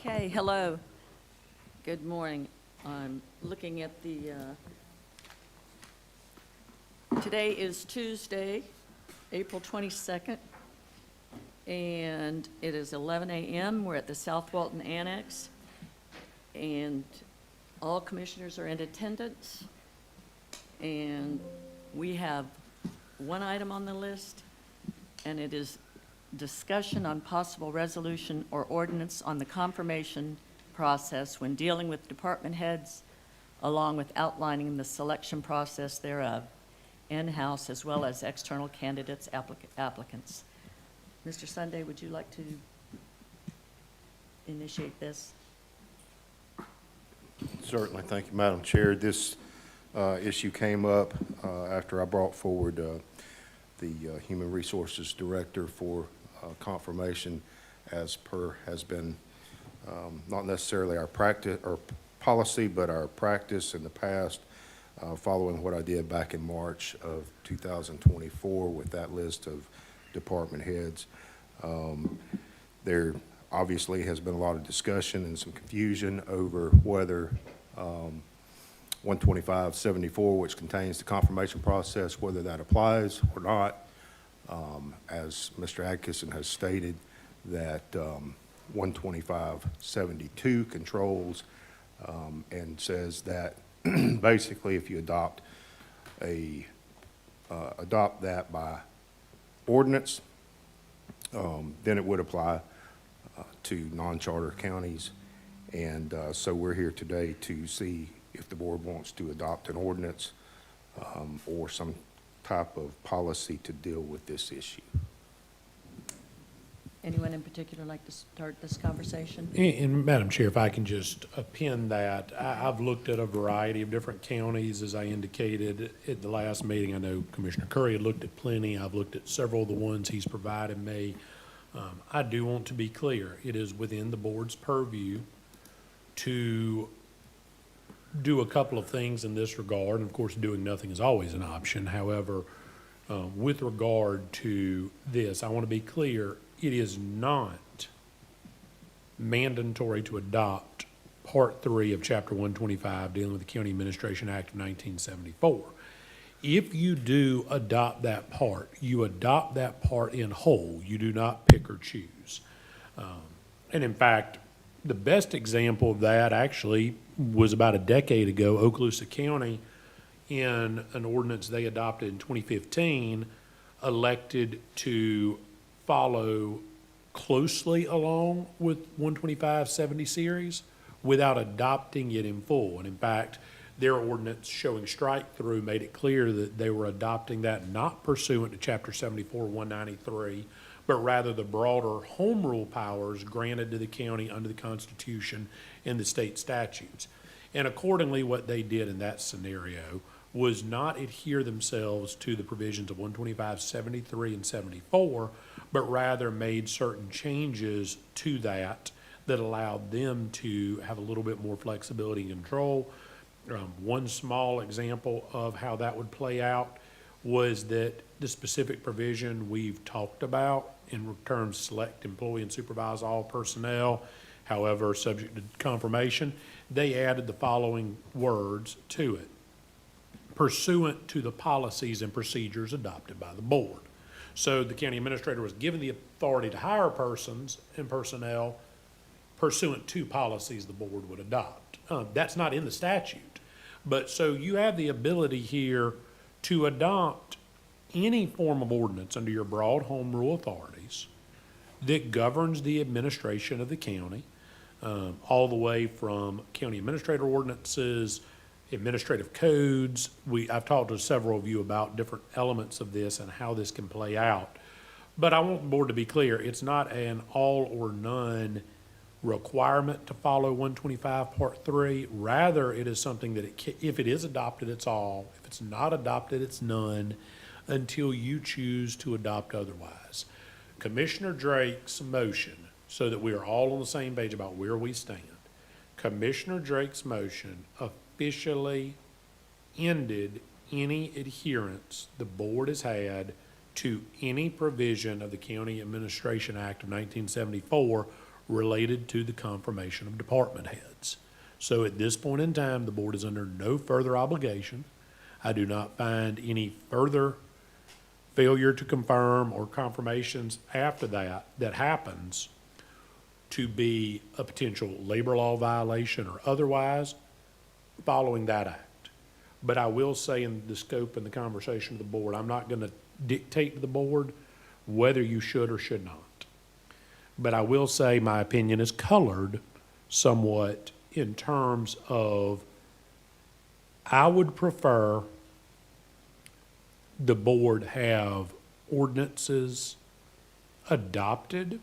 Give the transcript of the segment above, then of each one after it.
Okay, hello. Good morning. I'm looking at the, today is Tuesday, April 22nd, and it is 11 a.m. We're at the South Walton Annex, and all commissioners are in attendance. And we have one item on the list, and it is discussion on possible resolution or ordinance on the confirmation process when dealing with department heads, along with outlining the selection process thereof, in-house as well as external candidates, applicants. Mr. Sunday, would you like to initiate this? Certainly. Thank you, Madam Chair. This issue came up after I brought forward the Human Resources Director for confirmation, as per has been not necessarily our practice or policy, but our practice in the past, following what I did back in March of 2024 with that list of department heads. There obviously has been a lot of discussion and some confusion over whether 12574, which contains the confirmation process, whether that applies or not. As Mr. Adkisson has stated, that 12572 controls and says that basically if you adopt that by ordinance, then it would apply to non-charter counties. And so we're here today to see if the board wants to adopt an ordinance or some type of policy to deal with this issue. Anyone in particular like to start this conversation? And Madam Chair, if I can just append that, I've looked at a variety of different counties, as I indicated at the last meeting. I know Commissioner Curry had looked at plenty. I've looked at several of the ones he's provided me. I do want to be clear, it is within the board's purview to do a couple of things in this regard, and of course doing nothing is always an option. However, with regard to this, I want to be clear, it is not mandatory to adopt Part 3 of Chapter 125 dealing with the County Administration Act of 1974. If you do adopt that part, you adopt that part in whole. You do not pick or choose. And in fact, the best example of that actually was about a decade ago. Okaloosa County, in an ordinance they adopted in 2015, elected to follow closely along with 12570 series without adopting it in full. And in fact, their ordinance showing strike-through made it clear that they were adopting that not pursuant to Chapter 74, 193, but rather the broader home rule powers granted to the county under the Constitution and the state statutes. And accordingly, what they did in that scenario was not adhere themselves to the provisions of 125, 73, and 74, but rather made certain changes to that allowed them to have a little bit more flexibility and control. One small example of how that would play out was that the specific provision we've talked about in terms select, employ, and supervise all personnel, however, subject to confirmation, they added the following words to it: pursuant to the policies and procedures adopted by the board. So the county administrator was given the authority to hire persons and personnel pursuant to policies the board would adopt. That's not in the statute. But so you have the ability here to adopt any form of ordinance under your broad home rule authorities that governs the administration of the county, all the way from county administrator ordinances, administrative codes. I've talked to several of you about different elements of this and how this can play out. But I want the board to be clear, it's not an all or none requirement to follow 125 Part 3. Rather, it is something that if it is adopted, it's all. If it's not adopted, it's none until you choose to adopt otherwise. Commissioner Drake's motion, so that we are all on the same page about where we stand, Commissioner Drake's motion officially ended any adherence the board has had to any provision of the County Administration Act of 1974 related to the confirmation of department heads. So at this point in time, the board is under no further obligation. I do not find any further failure to confirm or confirmations after that happens to be a potential labor law violation or otherwise following that act. But I will say in the scope and the conversation of the board, I'm not going to dictate to the board whether you should or should not. But I will say my opinion is colored somewhat in terms of I would prefer the board have ordinances adopted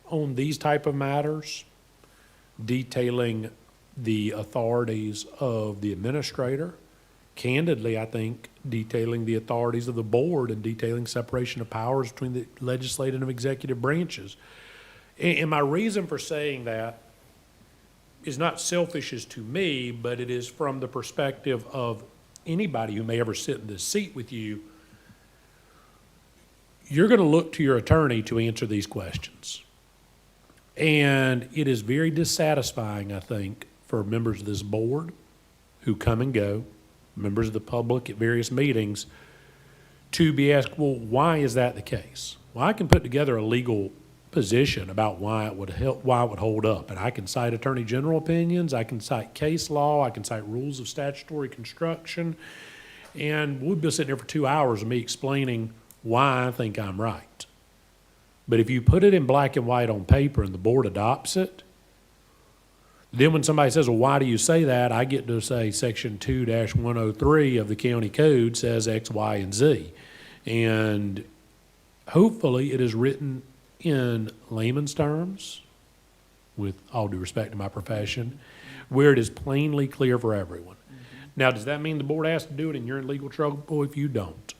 on these type of matters, detailing the authorities of the administrator. Candidly, I think detailing the authorities of the board and detailing separation of powers between the legislative and executive branches. And my reason for saying that is not selfish as to me, but it is from the perspective of anybody who may ever sit in this seat with you. You're going to look to your attorney to answer these questions. And it is very dissatisfying, I think, for members of this board who come and go, members of the public at various meetings, to be asked, well, why is that the case? Well, I can put together a legal position about why it would help, why it would hold up. And I can cite attorney general opinions, I can cite case law, I can cite rules of statutory construction, and we'll be sitting here for 2 hours of me explaining why I think I'm right. But if you put it in black and white on paper and the board adopts it, then when somebody says, well, why do you say that? I get to say section 2-103 of the county code says X, Y, and Z. And hopefully it is written in layman's terms, with all due respect to my profession, where it is plainly clear for everyone. Now, does that mean the board has to do it and you're in legal trouble if you don't?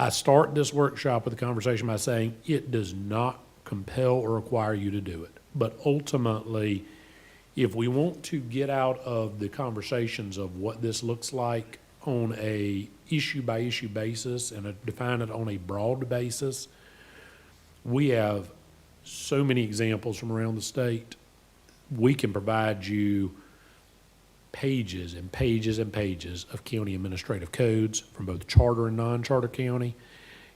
I start this workshop with a conversation by saying it does not compel or require you to do it. But ultimately, if we want to get out of the conversations of what this looks like on a issue-by-issue basis and define it on a broad basis, we have so many examples from around the state. We can provide you pages and pages and pages of county administrative codes from both charter and non-charter county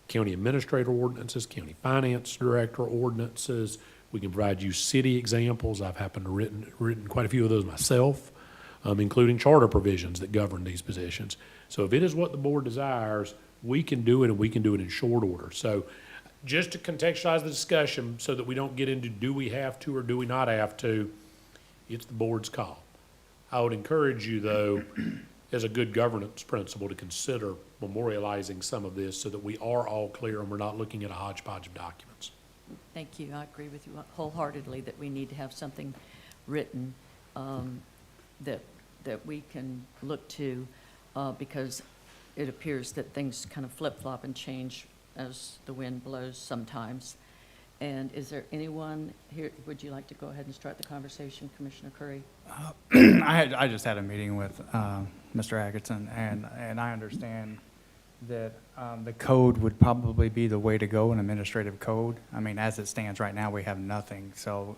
administrator ordinances, county finance director ordinances. We can provide you city examples. I've happened to written quite a few of those myself, including charter provisions that govern these positions. So if it is what the board desires, we can do it, and we can do it in short order. So just to contextualize the discussion so that we don't get into do we have to or do we not have to, it's the board's call. I would encourage you, though, as a good governance principle, to consider memorializing some of this so that we are all clear and we're not looking at a hodgepodge of documents. Thank you. I agree with you wholeheartedly that we need to have something written that we can look to because it appears that things kind of flip-flop and change as the wind blows sometimes. And is there anyone here, would you like to go ahead and start the conversation, Commissioner Curry? I just had a meeting with Mr. Atkinson, and I understand that the code would probably be the way to go, an administrative code. I mean, as it stands right now, we have nothing. So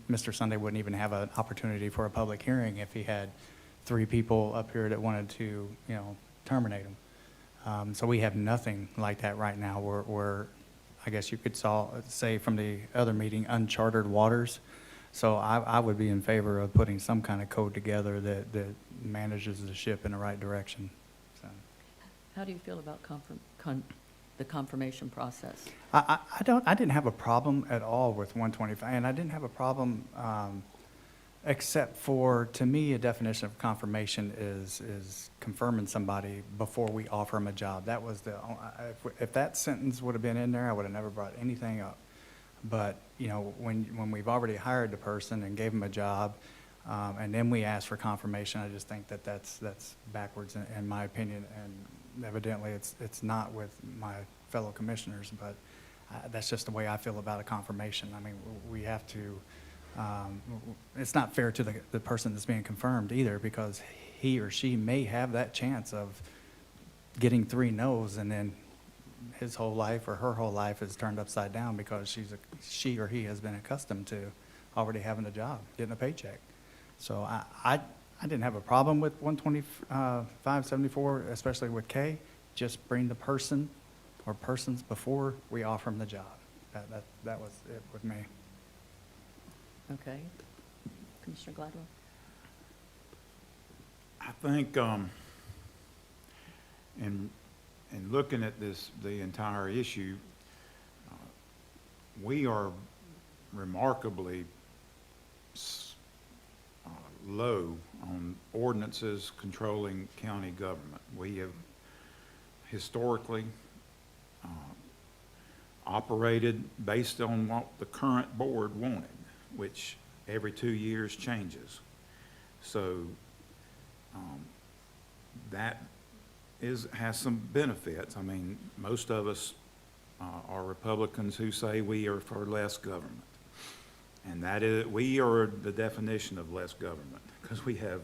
Mr. Sunday wouldn't even have an opportunity for a public hearing if he had 3 people up here that wanted to, terminate him. So we have nothing like that right now. We're I guess you could say from the other meeting, uncharted waters. So I would be in favor of putting some kind of code together that manages the ship in the right direction. So. How do you feel about the confirmation process? I didn't have a problem at all with 125, and I didn't have a problem except for, to me, a definition of confirmation is confirming somebody before we offer them a job. That was if that sentence would have been in there, I would have never brought anything up. But, when we've already hired the person and gave them a job, and then we ask for confirmation, I just think that's backwards in my opinion. And evidently it's not with my fellow commissioners, but that's just the way I feel about a confirmation. I mean, we have to, it's not fair to the person that's being confirmed either, because he or she may have that chance of getting 3 no's and then his whole life or her whole life is turned upside down because she or he has been accustomed to already having a job, getting a paycheck. So I didn't have a problem with 12574, especially with K. Just bring the person or persons before we offer them the job. That was it with me. Okay. Commissioner Gladwell? I think, in looking at the entire issue, we are remarkably low on ordinances controlling county government. We have historically operated based on what the current board wanted, which every 2 years changes. So that has some benefits. I mean, most of us are Republicans who say we are for less government. And that is, we are the definition of less government, because we have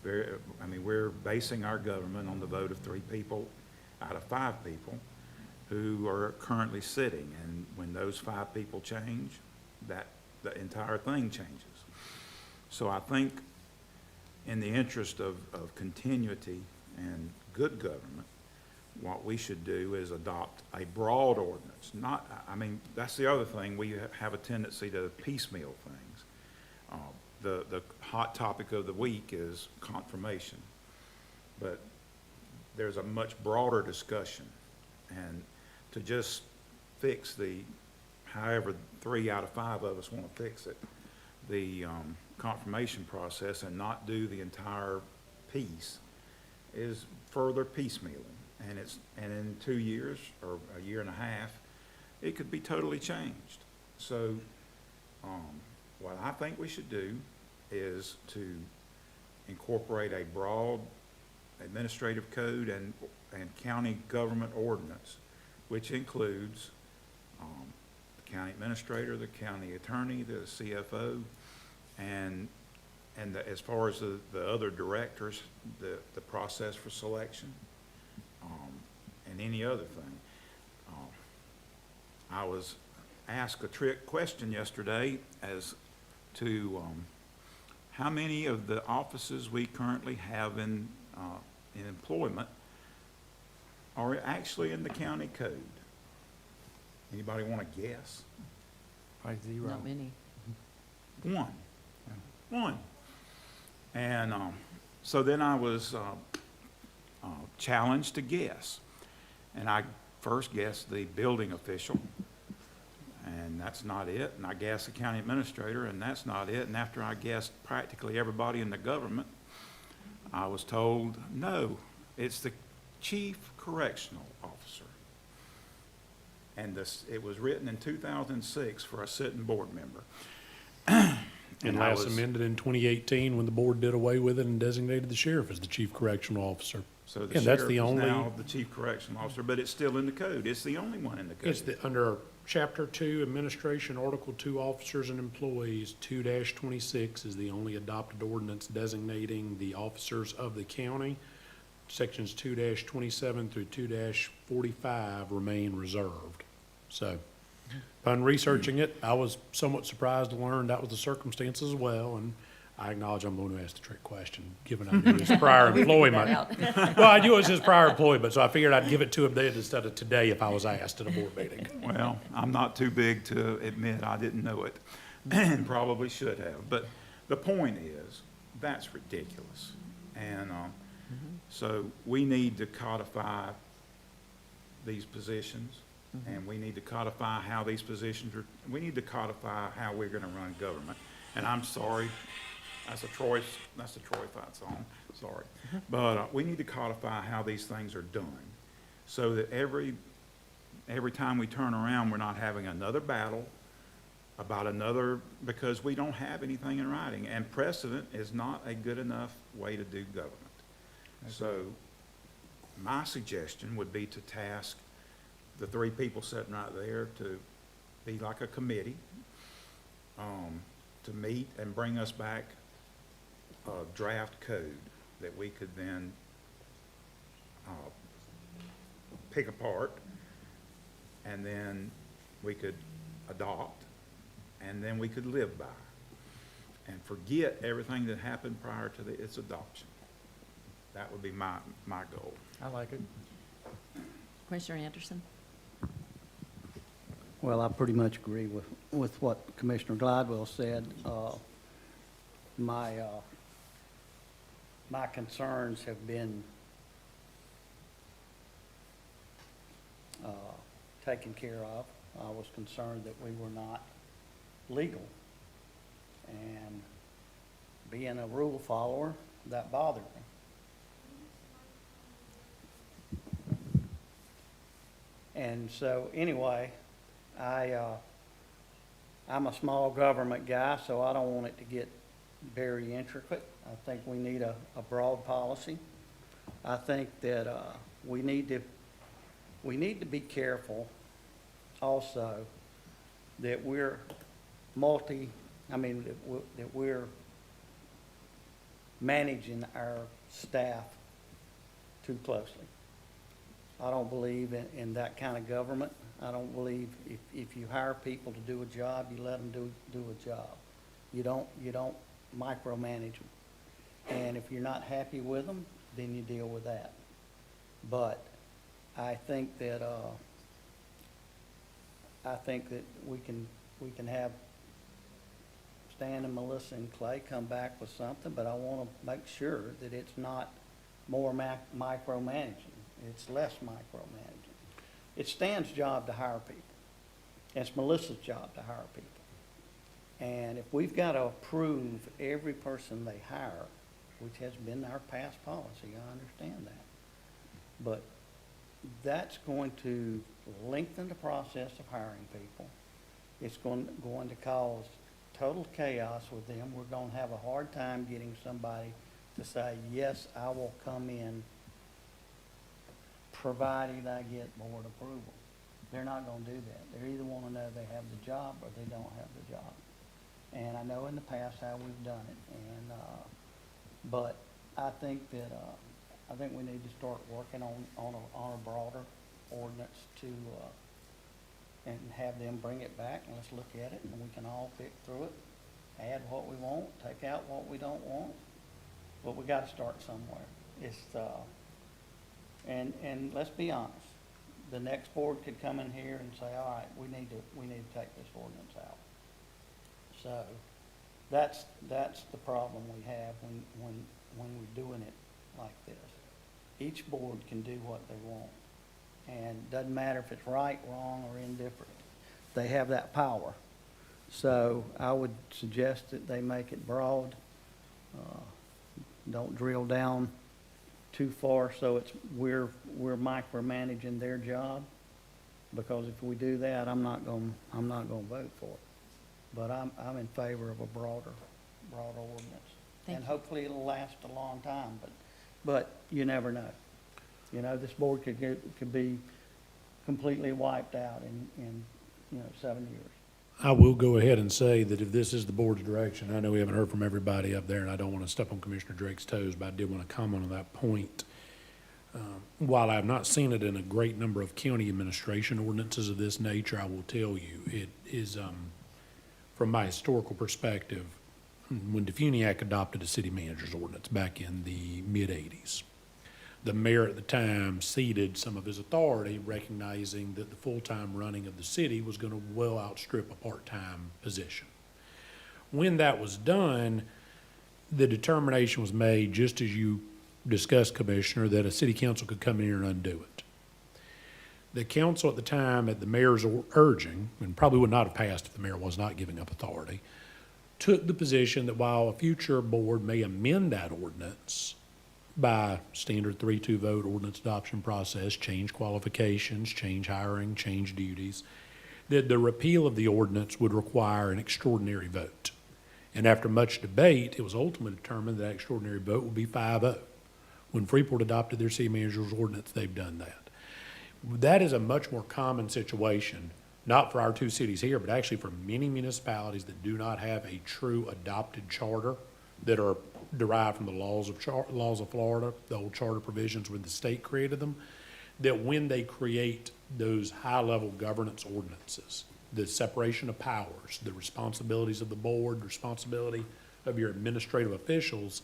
we're basing our government on the vote of 3 people out of 5 people who are currently sitting. And when those 5 people change, the entire thing changes. So I think in the interest of continuity and good government, what we should do is adopt a broad ordinance. That's the other thing. We have a tendency to piecemeal things. The hot topic of the week is confirmation, but there's a much broader discussion. And to just fix however 3 out of 5 of us want to fix it, the confirmation process, and not do the entire piece, is further piecemealing. And in 2 years or a year and a half, it could be totally changed. So what I think we should do is to incorporate a broad administrative code and county government ordinance, which includes the county administrator, the county attorney, the CFO, and as far as the other directors, the process for selection, and any other thing. I was asked a trick question yesterday as to how many of the offices we currently have in employment are actually in the county code. Anybody want to guess? Probably 0. Not many. One. And so then I was challenged to guess. And I first guessed the building official, and that's not it. And I guessed the county administrator, and that's not it. And after I guessed practically everybody in the government, I was told, no, it's the chief correctional officer. And it was written in 2006 for a sitting board member. And I last was- amended in 2018 when the board did away with it and designated the sheriff as the chief correctional officer. So the And that's sheriff the is only- now the chief correctional officer, but it's still in the code. It's the only one in the code. It's under Chapter 2, Administration, Article 2, Officers and Employees, 2-26 is the only adopted ordinance designating the officers of the county. Sections 2-27 through 2-45 remain reserved. So, upon researching it, I was somewhat surprised to learn that was the circumstance as well, and I acknowledge I'm going to ask the trick question, given I knew his prior employment. Well, I knew it was his prior employment, so I figured I'd give it to him then instead of today if I was asked at a board meeting. Well, I'm not too big to admit I didn't know it, and probably should have. But the point is, that's ridiculous. And so we need to codify these positions, and we need to codify how these positions are, we need to codify how we're going to run government. And I'm sorry, that's a Troy Fight song, sorry. But we need to codify how these things are done, so that every time we turn around, we're not having another battle about another, because we don't have anything in writing. And precedent is not a good enough way to do government. So my suggestion would be to task the 3 people sitting right there to be like a committee, to meet and bring us back a draft code that we could then pick apart and then we could adopt, and then we could live by, and forget everything that happened prior to its adoption. That would be my goal. I like it. Commissioner Anderson? Well, I pretty much agree with what Commissioner Gladwell said. My concerns have been taken care of. I was concerned that we were not legal. And being a rule follower, that bothered me. And so, anyway, I'm a small government guy, so I don't want it to get very intricate. I think we need a broad policy. I think that we need to be careful also that we're that we're managing our staff too closely. I don't believe in that kind of government. I don't believe if you hire people to do a job, you let them do a job. You don't micromanage them. And if you're not happy with them, then you deal with that. But I think that we can have Stan and Melissa and Clay come back with something, but I want to make sure that it's not more micromanaging. It's less micromanaging. It's Stan's job to hire people. It's Melissa's job to hire people. And if we've got to approve every person they hire, which has been our past policy, I understand that. But that's going to lengthen the process of hiring people. It's going to cause total chaos with them. We're going to have a hard time getting somebody to say, yes, I will come in, provided I get board approval. They're not going to do that. They either want to know they have the job or they don't have the job. And I know in the past how we've done it. And but I think that we need to start working on a broader ordinance to and have them bring it back and let's look at it and we can all pick through it, add what we want, take out what we don't want. But we got to start somewhere. It's and let's be honest. The next board could come in here and say, all right, we need to take this ordinance out. So that's the problem we have when we're doing it like this. Each board can do what they want. And doesn't matter if it's right, wrong, or indifferent. They have that power. So I would suggest that they make it broad. Don't drill down too far so we're micromanaging their job. Because if we do that, I'm not gonna vote for it. But I'm in favor of a broader ordinance. Thank And you. hopefully it'll last a long time, but you never know. You know, this board could be completely wiped out in 7 years. I will go ahead and say that if this is the board's direction, I know we haven't heard from everybody up there, and I don't want to step on Commissioner Drake's toes, but I did want to comment on that point. While I've not seen it in a great number of county administration ordinances of this nature, I will tell you, it is, from my historical perspective, when Defuniak adopted a city manager's ordinance back in the mid-'80s, the mayor at the time ceded some of his authority, recognizing that the full-time running of the city was going to well outstrip a part-time position. When that was done, the determination was made, just as you discussed, Commissioner, that a city council could come in here and undo it. The council at the time, at the mayor's urging, and probably would not have passed if the mayor was not giving up authority, took the position that while a future board may amend that ordinance by standard 3-2 vote ordinance adoption process, change qualifications, change hiring, change duties, that the repeal of the ordinance would require an extraordinary vote. And after much debate, it was ultimately determined that extraordinary vote would be 5-0. When Freeport adopted their city manager's ordinance, they've done that. That is a much more common situation, not for our two cities here, but actually for many municipalities that do not have a true adopted charter that are derived from the laws of Florida, the old charter provisions when the state created them. that when they create those high-level governance ordinances, the separation of powers, the responsibilities of the board, responsibility of your administrative officials,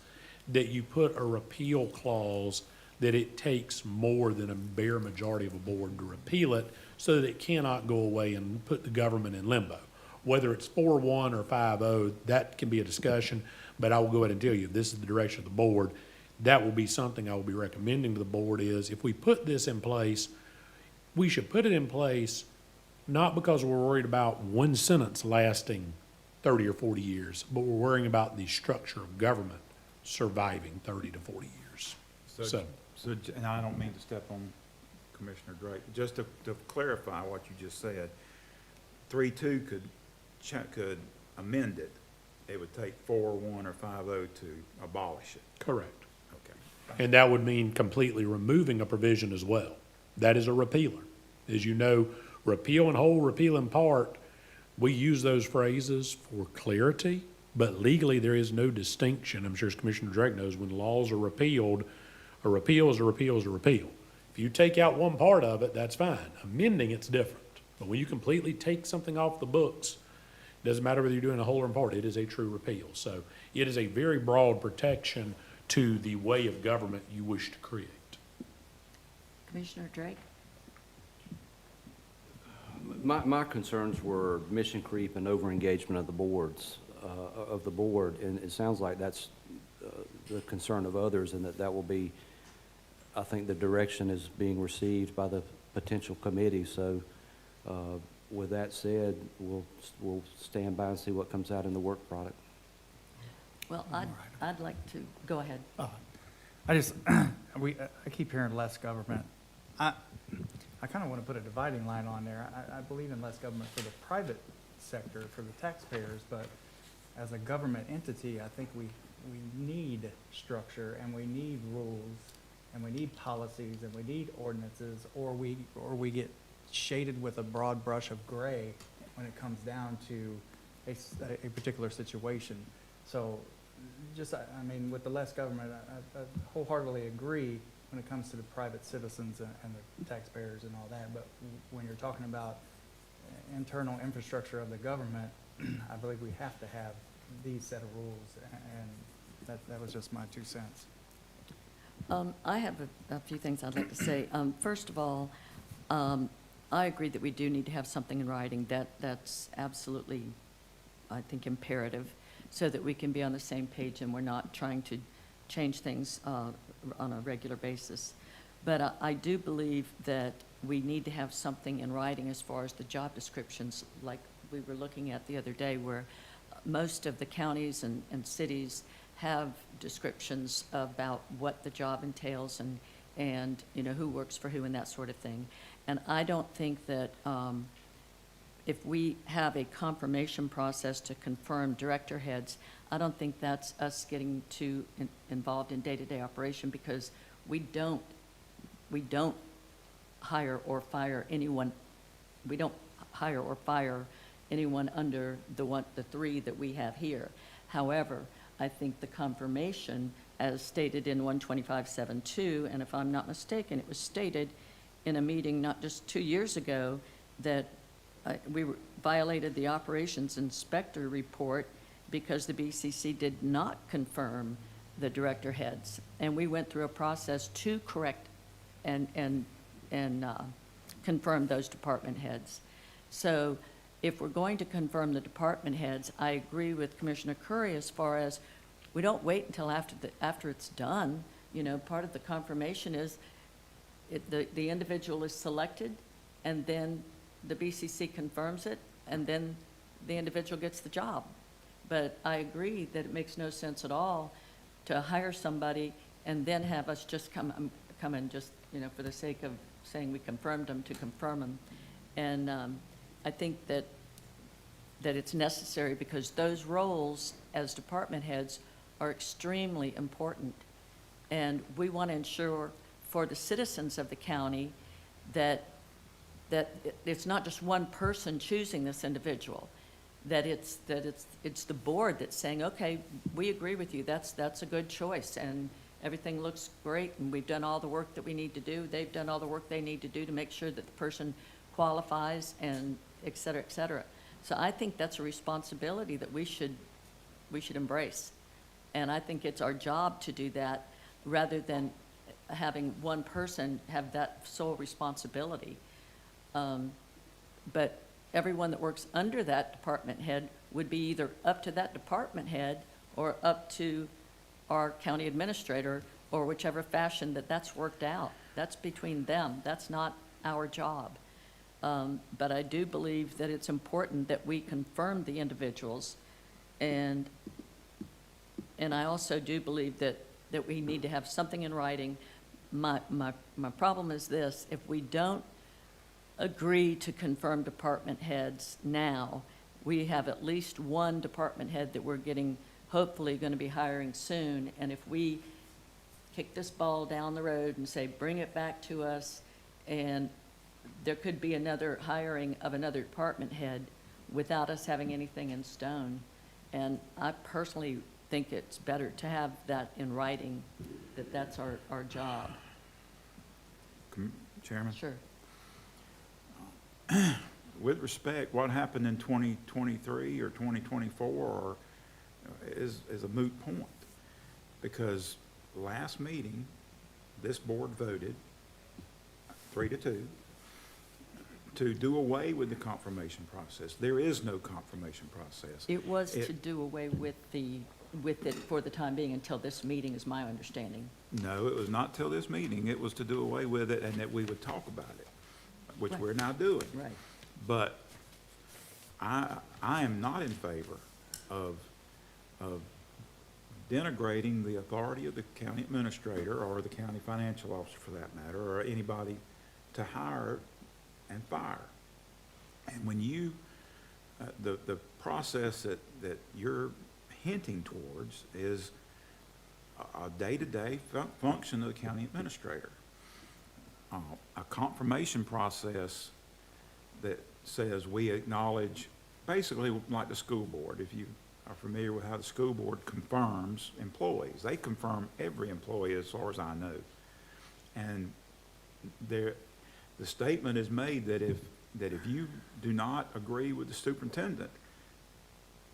that you put a repeal clause that it takes more than a bare majority of a board to repeal it so that it cannot go away and put the government in limbo. Whether it's 4-1 or 5-0, that can be a discussion, but I will go ahead and tell you, this is the direction of the board. That will be something I will be recommending to the board is, if we put this in place, we should put it in place not because we're worried about one sentence lasting 30 or 40 years, but we're worrying about the structure of government surviving 30 to 40 years. So, And I don't mean to step on Commissioner Drake, just to clarify what you just said, 3-2 could amend it. It would take 4-1 or 5-0 to abolish it. correct. Okay. And that would mean completely removing a provision as well. That is a repealer. As you know, repeal in whole, repeal in part, we use those phrases for clarity, but legally there is no distinction. I'm sure as Commissioner Drake knows, when laws are repealed, a repeal is a repeal is a repeal. If you take out one part of it, that's fine. Amending, it's different. But when you completely take something off the books, doesn't matter whether you're doing a whole or in part, it is a true repeal. So it is a very broad protection to the way of government you wish to create. Commissioner Drake? My concerns were mission creep and overengagement of the boards, and it sounds like that's the concern of others, and that will be, I think the direction is being received by the potential committee. So with that said, we'll stand by and see what comes out in the work product. Well, I'd like to, go ahead. I keep hearing less government. I kind of want to put a dividing line on there. I believe in less government for the private sector, for the taxpayers, but as a government entity, I think we need structure, and we need rules, and we need policies, and we need ordinances, or we get shaded with a broad brush of gray when it comes down to a particular situation. So I mean, with the less government, I wholeheartedly agree when it comes to the private citizens and the taxpayers and all that. But when you're talking about internal infrastructure of the government, I believe we have to have these set of rules, and that was just my 2 cents. I have a few things I'd like to say. First of all, I agree that we do need to have something in writing. That's absolutely, I think, imperative, so that we can be on the same page and we're not trying to change things on a regular basis. But I do believe that we need to have something in writing as far as the job descriptions, like we were looking at the other day, where most of the counties and cities have descriptions about what the job entails and you know, who works for who and that sort of thing. And I don't think that if we have a confirmation process to confirm director heads, I don't think that's us getting too involved in day-to-day operation, because we don't hire or fire anyone. We don't hire or fire anyone under the 3 that we have here. However, I think the confirmation, as stated in 125.7.2, and if I'm not mistaken, it was stated in a meeting not just 2 years ago that we violated the operations inspector report because the BCC did not confirm the director heads. And we went through a process to correct and confirm those department heads. So if we're going to confirm the department heads, I agree with Commissioner Curry as far as we don't wait until after it's done. You know, part of the confirmation is the individual is selected, and then the BCC confirms it, and then the individual gets the job. But I agree that it makes no sense at all to hire somebody and then have us just come and just, you know, for the sake of saying we confirmed them, to confirm them. And I think that it's necessary, because those roles as department heads are extremely important. And we want to ensure for the citizens of the county that it's not just one person choosing this individual, that it's the board that's saying, okay, we agree with you, that's a good choice, and everything looks great, and we've done all the work that we need to do. They've done all the work they need to do to make sure that the person qualifies and et cetera, et cetera. So I think that's a responsibility that we should embrace. And I think it's our job to do that rather than having one person have that sole responsibility. But everyone that works under that department head would be either up to that department head or up to our county administrator, or whichever fashion that that's worked out. That's between them. That's not our job. But I do believe that it's important that we confirm the individuals, and I also do believe that we need to have something in writing. My problem is this: if we don't agree to confirm department heads now, we have at least one department head that we're getting, hopefully going to be hiring soon, and if we kick this ball down the road and say, bring it back to us, and there could be another hiring of another department head without us having anything in stone. And I personally think it's better to have that in writing, that that's our job. Chairman? Sure. With respect, what happened in 2023 or 2024 is a moot point. Because last meeting, this board voted 3-2 to do away with the confirmation process. There is no confirmation process. It was to do away with it for the time being until this meeting, is my understanding. No, it was not till this meeting. It was to do away with it and that we would talk about it, which Right. we're now doing. Right. But I am not in favor of denigrating the authority of the county administrator or the county financial officer, for that matter, or anybody to hire and fire. And when you, the process that you're hinting towards is a day-to-day function of the county administrator. A confirmation process that says we acknowledge, basically like the school board, if you are familiar with how the school board confirms employees. They confirm every employee as far as I know. And the statement is made that if you do not agree with the superintendent,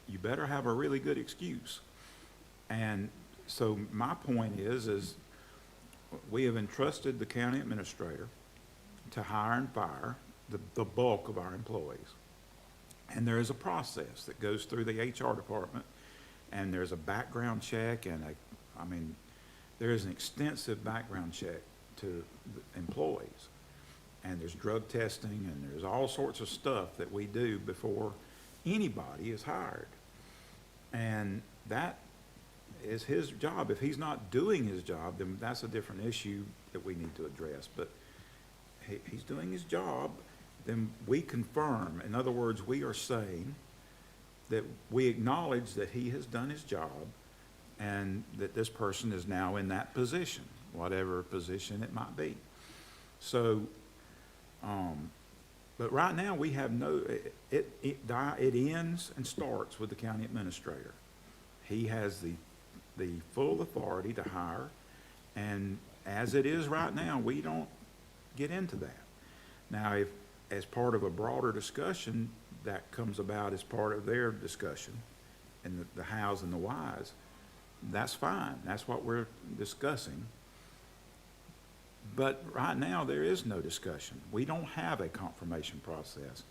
you better have a really good excuse. And so my point is we have entrusted the county administrator to hire and fire the bulk of our employees. And there is a process that goes through the HR department, and there's a background check, and there is an extensive background check to the employees. And there's drug testing, and there's all sorts of stuff that we do before anybody is hired. And that is his job. If he's not doing his job, then that's a different issue that we need to address. But he's doing his job, then we confirm. In other words, we are saying that we acknowledge that he has done his job and that this person is now in that position, whatever position it might be. So, but right now we have it ends and starts with the county administrator. He has the full authority to hire, and as it is right now, we don't get into that. Now, if as part of a broader discussion that comes about as part of their discussion, and the hows and the whys, that's fine. That's what we're discussing. But right now, there is no discussion. We don't have a confirmation process.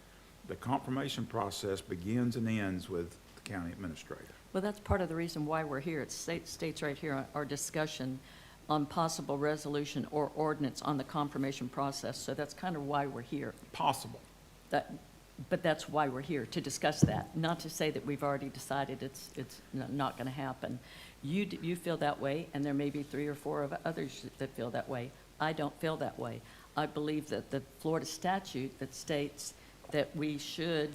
The confirmation process begins and ends with the county administrator. Well, that's part of the reason why we're here. It states right here, our discussion on possible resolution or ordinance on the confirmation process. So that's kind of why we're here. Possible. But that's why we're here, to discuss that, not to say that we've already decided it's not going to happen. You feel that way, and there may be 3 or 4 of others that feel that way. I don't feel that way. I believe that the Florida statute that states that we should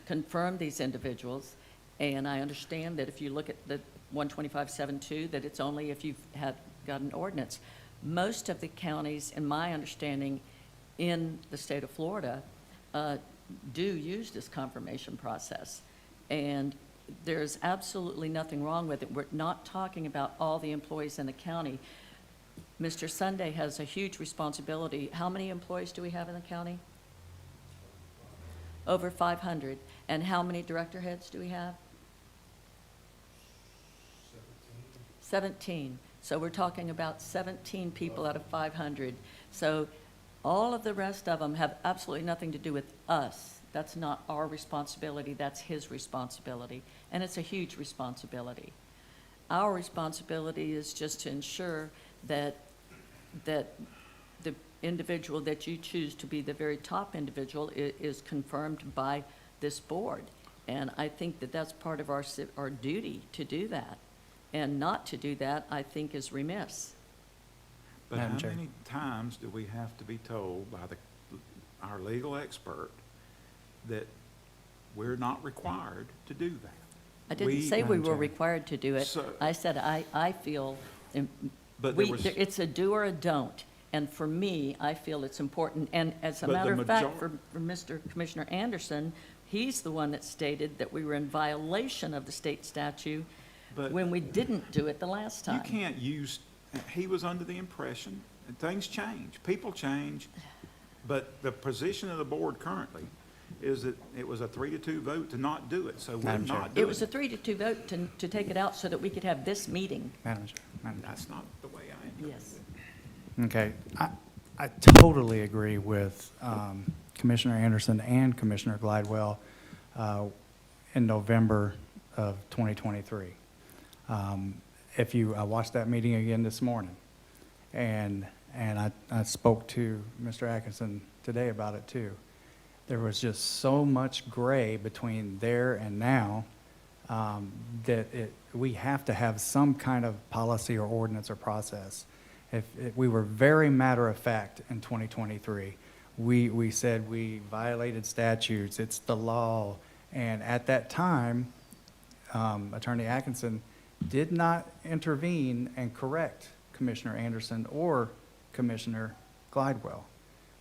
confirm these individuals, and I understand that if you look at the 125.7.2, that it's only if you've got an ordinance. Most of the counties, in my understanding, in the state of Florida, do use this confirmation process. And there's absolutely nothing wrong with it. We're not talking about all the employees in the county. Mr. Sunday has a huge responsibility. How many employees do we have in the county? Over 500. And how many director heads do we have? 17. So we're talking about 17 people out of 500. So all of the rest of them have absolutely nothing to do with us. That's not our responsibility, that's his responsibility. And it's a huge responsibility. Our responsibility is just to ensure that the individual that you choose to be the very top individual is confirmed by this board. And I think that that's part of our duty to do that. And not to do that, I think, is remiss. But Madam how Chair. many times do we have to be told by our legal expert that we're not required to do that? I didn't say we Madam were Chair. required to do it. So- I said I feel, But there was- it's a do or a don't. And for me, I feel it's important. And as a But the matter of fact, major- for Mr. Commissioner Anderson, he's the one that stated that we were in violation of the state statute But when we didn't do it the last you time. can't use, he was under the impression, and things change, people change, but the position of the board currently is that it was a 3-2 vote to not do it, so we're Madam Chair. not doing it. It was a 3-2 vote to take it out so that we could have this meeting. Madam Chair, Madam Chair. That's not the way I interpret Yes. it. Okay, I totally agree with Commissioner Anderson and Commissioner Glidewell in November of 2023. I watched that meeting again this morning, and I spoke to Mr. Atkinson today about it too. There was just so much gray between there and now that we have to have some kind of policy or ordinance or process. If we were very matter of fact in 2023, we said we violated statutes, it's the law, and at that time, Attorney Atkinson did not intervene and correct Commissioner Anderson or Commissioner Glidewell.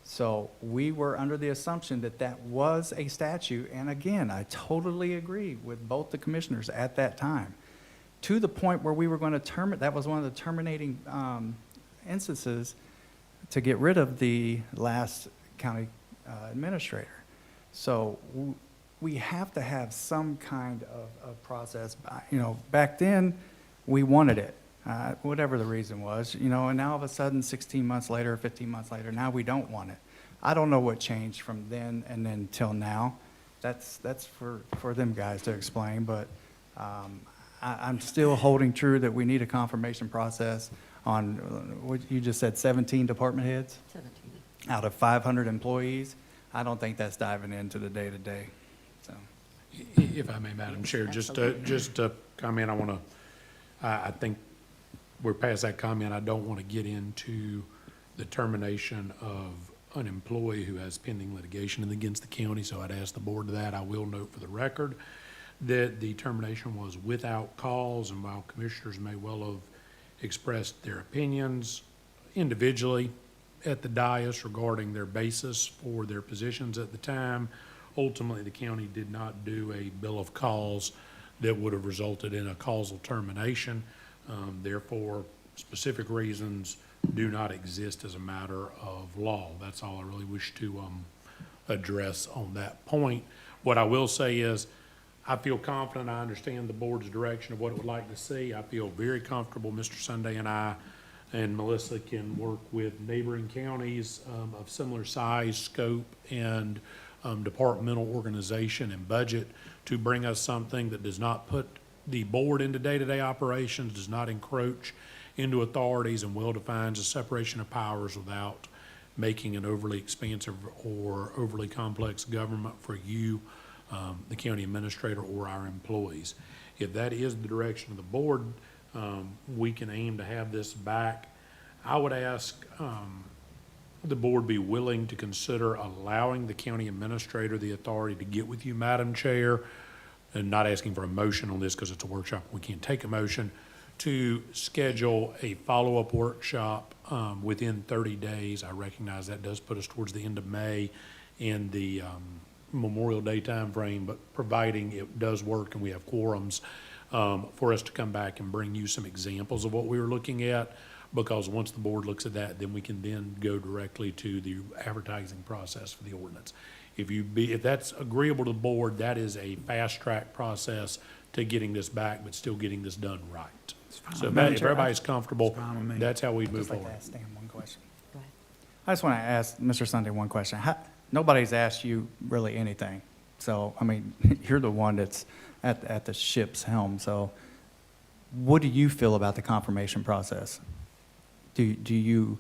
So we were under the assumption that that was a statute, and again, I totally agree with both the commissioners at that time, to the point where we were going to terminate, that was one of the terminating instances to get rid of the last county administrator. So we have to have some kind of process. You know, back then, we wanted it, whatever the reason was, you know, and now all of a sudden, 16 months later, 15 months later, now we don't want it. I don't know what changed from then and then till now. That's for them guys to explain, but I'm still holding true that we need a confirmation process on, what you just said, 17 department heads 17. out of 500 employees. I don't think that's diving into the day-to-day, so. If I may, Madam Chair, just a comment, I think we're past that comment. I don't want to get into the termination of an employee who has pending litigation against the county, so I'd ask the board that. I will note for the record that the termination was without cause, and while commissioners may well have expressed their opinions individually at the dais regarding their basis for their positions at the time, ultimately the county did not do a bill of cause that would have resulted in a causal termination. Therefore, specific reasons do not exist as a matter of law. That's all I really wish to address on that point. What I will say is, I feel confident, I understand the board's direction of what it would like to see. I feel very comfortable Mr. Sunday and I and Melissa can work with neighboring counties of similar size, scope, and departmental organization and budget to bring us something that does not put the board into day-to-day operations, does not encroach into authorities, and well defines a separation of powers without making an overly expansive or overly complex government for you, the county administrator, or our employees. If that is the direction of the board, we can aim to have this back. I would ask the board be willing to consider allowing the county administrator the authority to get with you, Madam Chair, and not asking for a motion on this because it's a workshop, we can't take a motion, to schedule a follow-up workshop within 30 days. I recognize that does put us towards the end of May, and the Memorial Day timeframe, but providing it does work and we have quorums, for us to come back and bring you some examples of what we were looking at, because once the board looks at that, then we can then go directly to the advertising process for the ordinance. If that's agreeable to the board, that is a fast-track process to getting this back, but still getting this done right. So if everybody's comfortable, It's fine with me. that's how we'd move Just like to forward. ask Stan one question. Go ahead. I just want to ask Mr. Sunday one question. Nobody's asked you really anything. So, I mean, you're the one that's at the ship's helm. So what do you feel about the confirmation process? Do you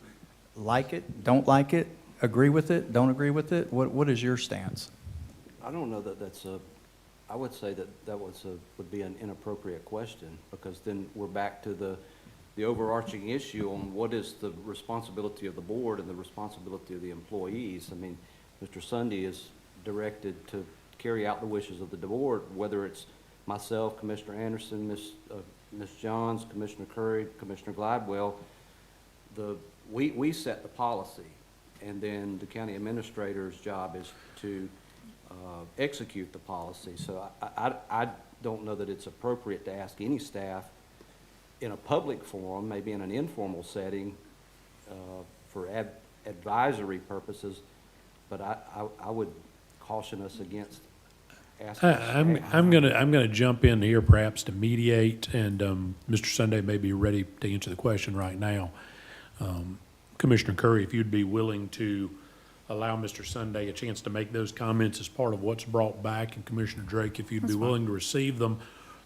like it, don't like it, agree with it, don't agree with it? What is your stance? I don't know that I would say that would be an inappropriate question, because then we're back to the overarching issue on what is the responsibility of the board and the responsibility of the employees. I mean, Mr. Sunday is directed to carry out the wishes of the board, whether it's myself, Commissioner Anderson, Ms. Johns, Commissioner Curry, Commissioner Gladwell. We set the policy, and then the county administrator's job is to execute the policy. So I don't know that it's appropriate to ask any staff in a public forum, maybe in an informal setting, for advisory purposes, but I would caution us against asking. I'm gonna jump in here perhaps to mediate, and Mr. Sunday may be ready to answer the question right now. Commissioner Curry, if you'd be willing to allow Mr. Sunday a chance to make those comments as part of what's brought back, and Commissioner Drake, if you'd be willing to receive them.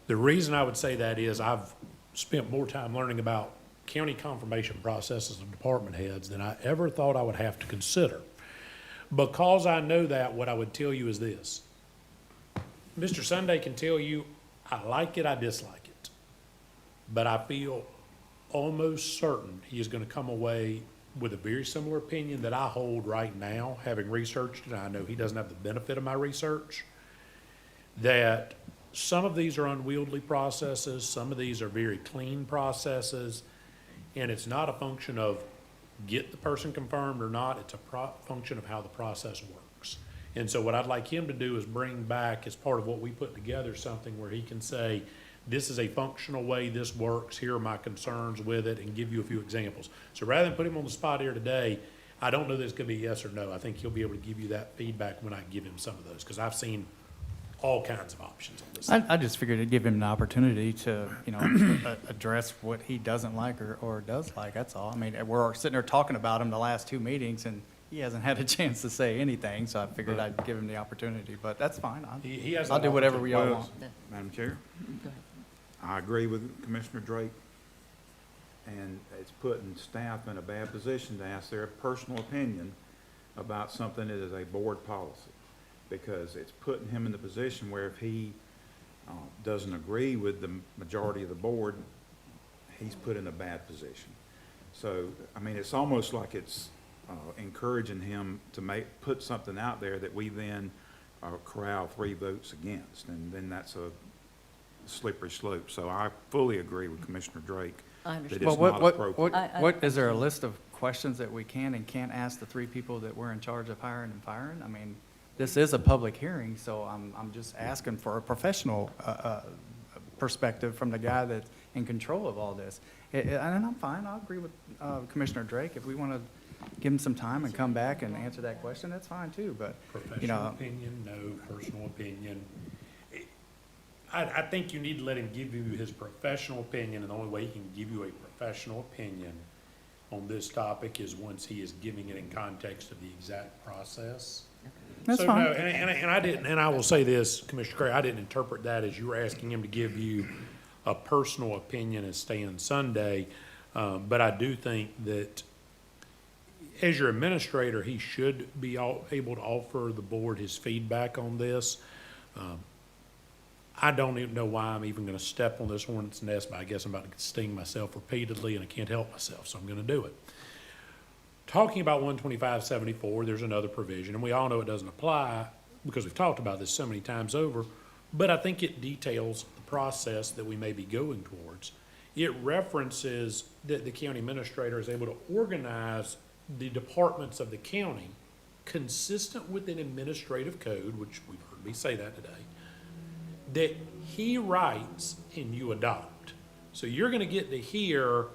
The reason I would say that is I've spent more time learning about county confirmation processes of department heads than I ever thought I would have to consider. Because I know that, what I would tell you is this. Mr. Sunday can tell you, I like it, I dislike it. But I feel almost certain he is gonna come away with a very similar opinion that I hold right now, having researched it. I know he doesn't have the benefit of my research, that some of these are unwieldy processes, some of these are very clean processes, and it's not a function of get the person confirmed or not, it's a function of how the process works. And so what I'd like him to do is bring back, as part of what we put together, something where he can say, this is a functional way this works, here are my concerns with it, and give you a few examples. So rather than put him on the spot here today, I don't know that it's gonna be yes or no. I think he'll be able to give you that feedback when I give him some of those, because I've seen all kinds of options on this. I just figured to give him an opportunity to, address what he doesn't like or does like, that's all. I mean, we're sitting there talking about him the last two meetings, and he hasn't had a chance to say anything, so I figured I'd give him the opportunity, but that's fine. He has I'll an do whatever we all Well, want. Madam Chair, Go ahead. I agree with Commissioner Drake, and it's putting staff in a bad position to ask their personal opinion about something that is a board policy, because it's putting him in the position where if he doesn't agree with the majority of the board, he's put in a bad position. So, I mean, it's almost like it's encouraging him to put something out there that we then corral 3 votes against, and then that's a slippery slope. So I fully agree with Commissioner Drake I that understand. it's Well, not appropriate. is there a list of questions that we can and can't ask the 3 people that we're in charge of hiring and firing? I mean, this is a public hearing, so I'm just asking for a professional perspective from the guy that's in control of all this. And I'm fine, I'll agree with Commissioner Drake. If we want to give him some time and come back and answer that question, that's fine too, but, Professional opinion, no. Personal opinion. I think you need to let him give you his professional opinion, and the only way he can give you a professional opinion on this topic is once he is giving it in context of the exact process. That's So, fine. no, and I didn't, and I will say this, Commissioner Gray, I didn't interpret that as you were asking him to give you a personal opinion as Stan Sunday, but I do think that as your administrator, he should be able to offer the board his feedback on this. I don't even know why I'm even gonna step on this hornet's nest, but I guess I'm about to sting myself repeatedly, and I can't help myself, so I'm gonna do it. Talking about 12574, there's another provision, and we all know it doesn't apply because we've talked about this so many times over, but I think it details the process that we may be going towards. It references that the county administrator is able to organize the departments of the county consistent with an administrative code, which we've heard me say that today, that he writes and you adopt. So you're gonna get to hear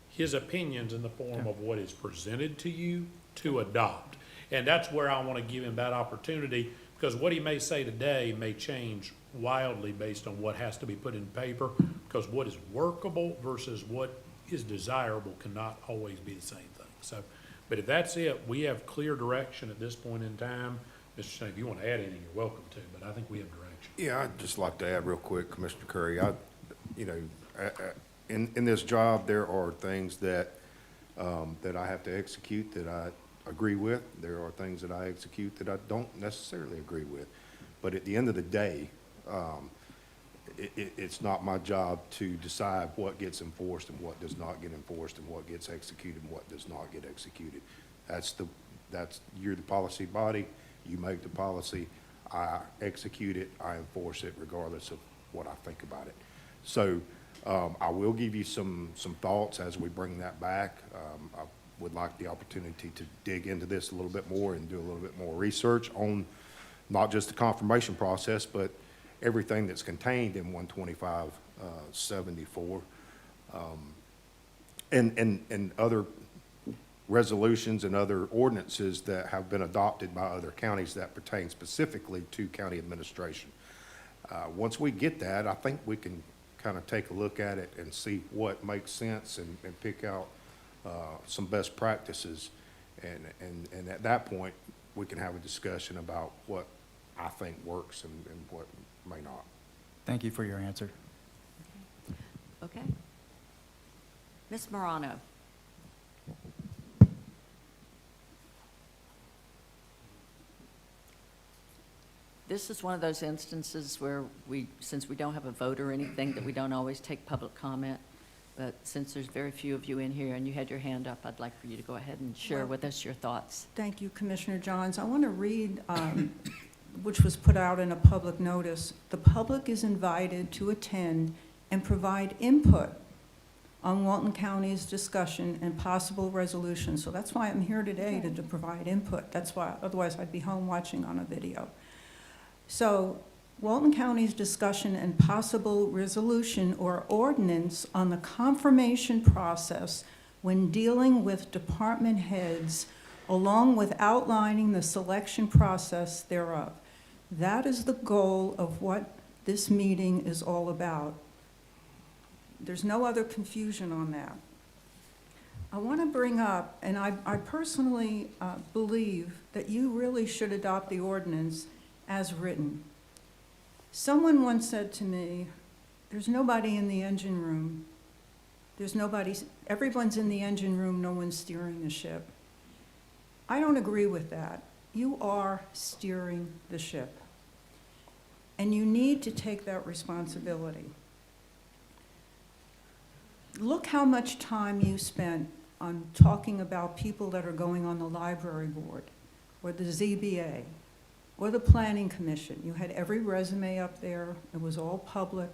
his opinions in the form of what is presented to you to adopt. And that's where I wanna give him that opportunity, because what he may say today may change wildly based on what has to be put in paper, because what is workable versus what is desirable cannot always be the same thing. So, but if that's it, we have clear direction at this point in time. Mr. Shane, if you want to add anything, you're welcome to, but I think we have direction. Yeah, I'd just like to add real quick, Commissioner Curry, in this job, there are things that I have to execute that I agree with. There are things that I execute that I don't necessarily agree with. But at the end of the day, it's not my job to decide what gets enforced and what does not get enforced and what gets executed and what does not get executed. You're the policy body, you make the policy, I execute it, I enforce it regardless of what I think about it. So, I will give you some thoughts as we bring that back. I would like the opportunity to dig into this a little bit more and do a little bit more research on not just the confirmation process, but everything that's contained in 125-74, and other resolutions and other ordinances that have been adopted by other counties that pertain specifically to county administration. Once we get that, I think we can kind of take a look at it and see what makes sense and pick out some best practices. And at that point, we can have a discussion about what I think works and what may not. Thank you for your answer. Okay. Ms. Morano? This is one of those instances where since we don't have a vote or anything, that we don't always take public comment. But since there's very few of you in here and you had your hand up, I'd like for you to go ahead and share with us your thoughts. Thank you, Commissioner Johns. I want to read, which was put out in a public notice. The public is invited to attend and provide input on Walton County's discussion and possible resolution. So that's why I'm here today, to provide input. That's why, otherwise I'd be home watching on a video. So Walton County's discussion and possible resolution or ordinance on the confirmation process when dealing with department heads, along with outlining the selection process thereof. That is the goal of what this meeting is all about. There's no other confusion on that. I want to bring up, and I personally believe that you really should adopt the ordinance as written. Someone once said to me, there's nobody in the engine room. Everyone's in the engine room, no one's steering the ship. I don't agree with that. You are steering the ship. And you need to take that responsibility. Look how much time you spent on talking about people that are going on the library board, or the ZBA, or the Planning Commission. You had every resume up there, it was all public,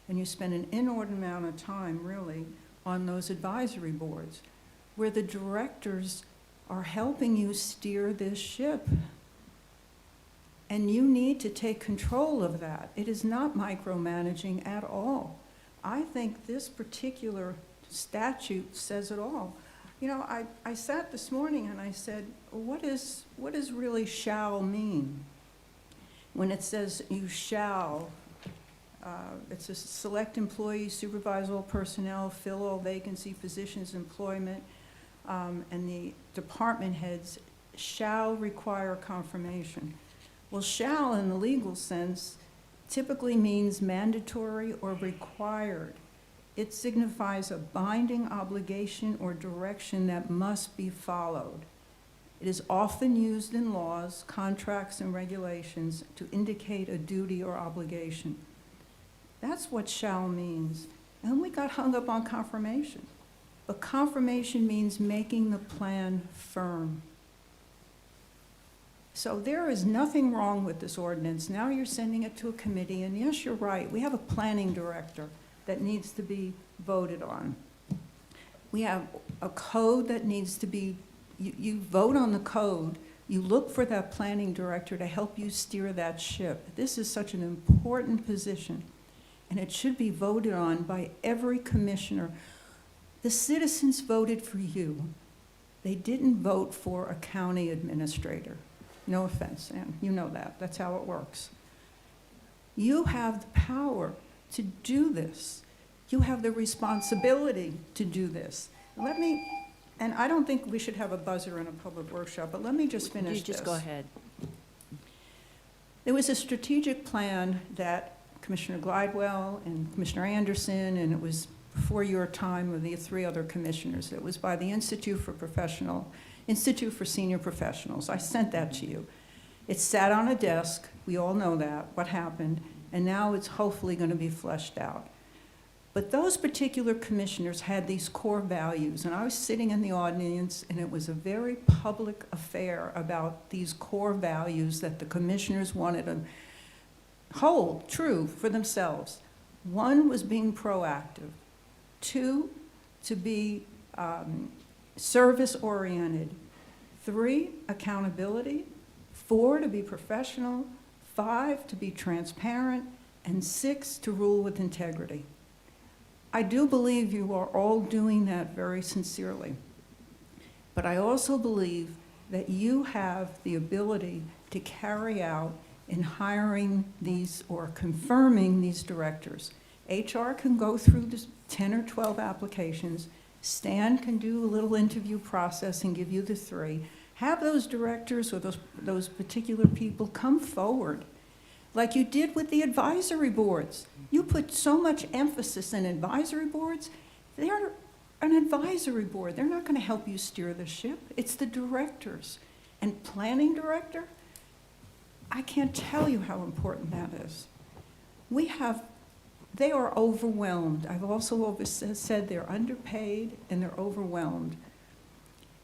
and you spent an inordinate amount of time, really, on those advisory boards, where the directors are helping you steer this ship. And you need to take control of that. It is not micromanaging at all. I think this particular statute says it all. You know, I sat this morning and I said, what does really shall mean? When it says you shall, it says select employees, supervise all personnel, fill all vacancy positions, employment, and the department heads shall require confirmation. Well, shall in the legal sense typically means mandatory or required. It signifies a binding obligation or direction that must be followed. It is often used in laws, contracts, and regulations to indicate a duty or obligation. That's what shall means. And we got hung up on confirmation. But confirmation means making the plan firm. So there is nothing wrong with this ordinance. Now you're sending it to a committee, and yes, you're right, we have a planning director that needs to be voted on. We have a code that needs to be, you vote on the code, You look for that planning director to help you steer that ship. This is such an important position, and it should be voted on by every commissioner. The citizens voted for you. They didn't vote for a county administrator. No offense, Ann, you know that. That's how it works. You have the power to do this. You have the responsibility to do this. And I don't think we should have a buzzer in a public workshop, but let me just finish You this. just go ahead. There was a strategic plan that Commissioner Glidewell and Commissioner Anderson, and it was before your time with the 3 other commissioners. It was by the Institute for Senior Professionals. I sent that to you. It sat on a desk. We all know that, what happened, and now it's hopefully going to be fleshed out. But those particular commissioners had these core values, and I was sitting in the audience, and it was a very public affair about these core values that the commissioners wanted to hold true for themselves. 1 was being proactive. 2, to be service-oriented. 3, accountability. 4, to be professional. 5, to be transparent. And 6, to rule with integrity. I do believe you are all doing that very sincerely. But I also believe that you have the ability to carry out in hiring these or confirming these directors. HR can go through this 10 or 12 applications. Stan can do a little interview process and give you the 3. Have those directors or those particular people come forward, like you did with the advisory boards. You put so much emphasis in advisory boards. They're an advisory board. They're not going to help you steer the ship. It's the directors. And planning director, I can't tell you how important that is. They are overwhelmed. I've also said they're underpaid and they're overwhelmed.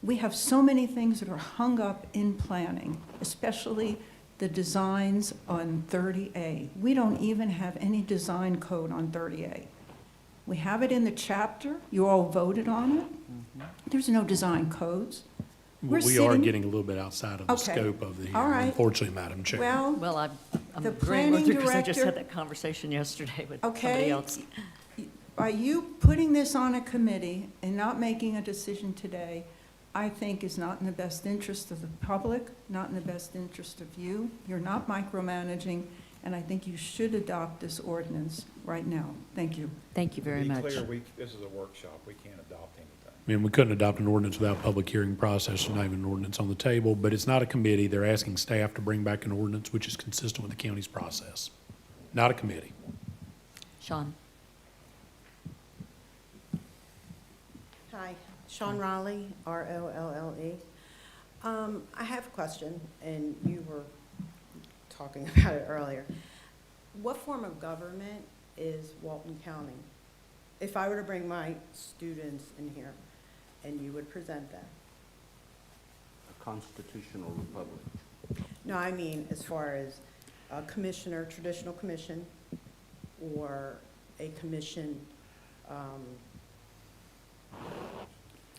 We have so many things that are hung up in planning, especially the designs on 30A. We don't even have any design code on 30A. We have it in the chapter. You all voted on it. There's no design codes. We're We are sitting- getting a little bit outside of the Okay. scope of the All hearing, right. unfortunately, Madam Chair. Well, I'm The agreeing with planning you because I just director- had that conversation yesterday with somebody Okay. else. By you putting this on a committee and not making a decision today, I think is not in the best interest of the public, not in the best interest of you. You're not micromanaging, and I think you should adopt this ordinance right now. Thank you. Thank you very much. To be clear, this is a workshop. We can't adopt anything. I mean, we couldn't adopt an ordinance without public hearing process, there's not even an ordinance on the table, but it's not a committee. They're asking staff to bring back an ordinance which is consistent with the county's process, not a committee. Sean? Hi, Sean Raleigh, R-O-L-L-E. I have a question, and you were talking about it earlier. What form of government is Walton County? If I were to bring my students in here, and you would present that? A constitutional republic. No, I mean, as far as a commissioner, traditional commission, or a commission,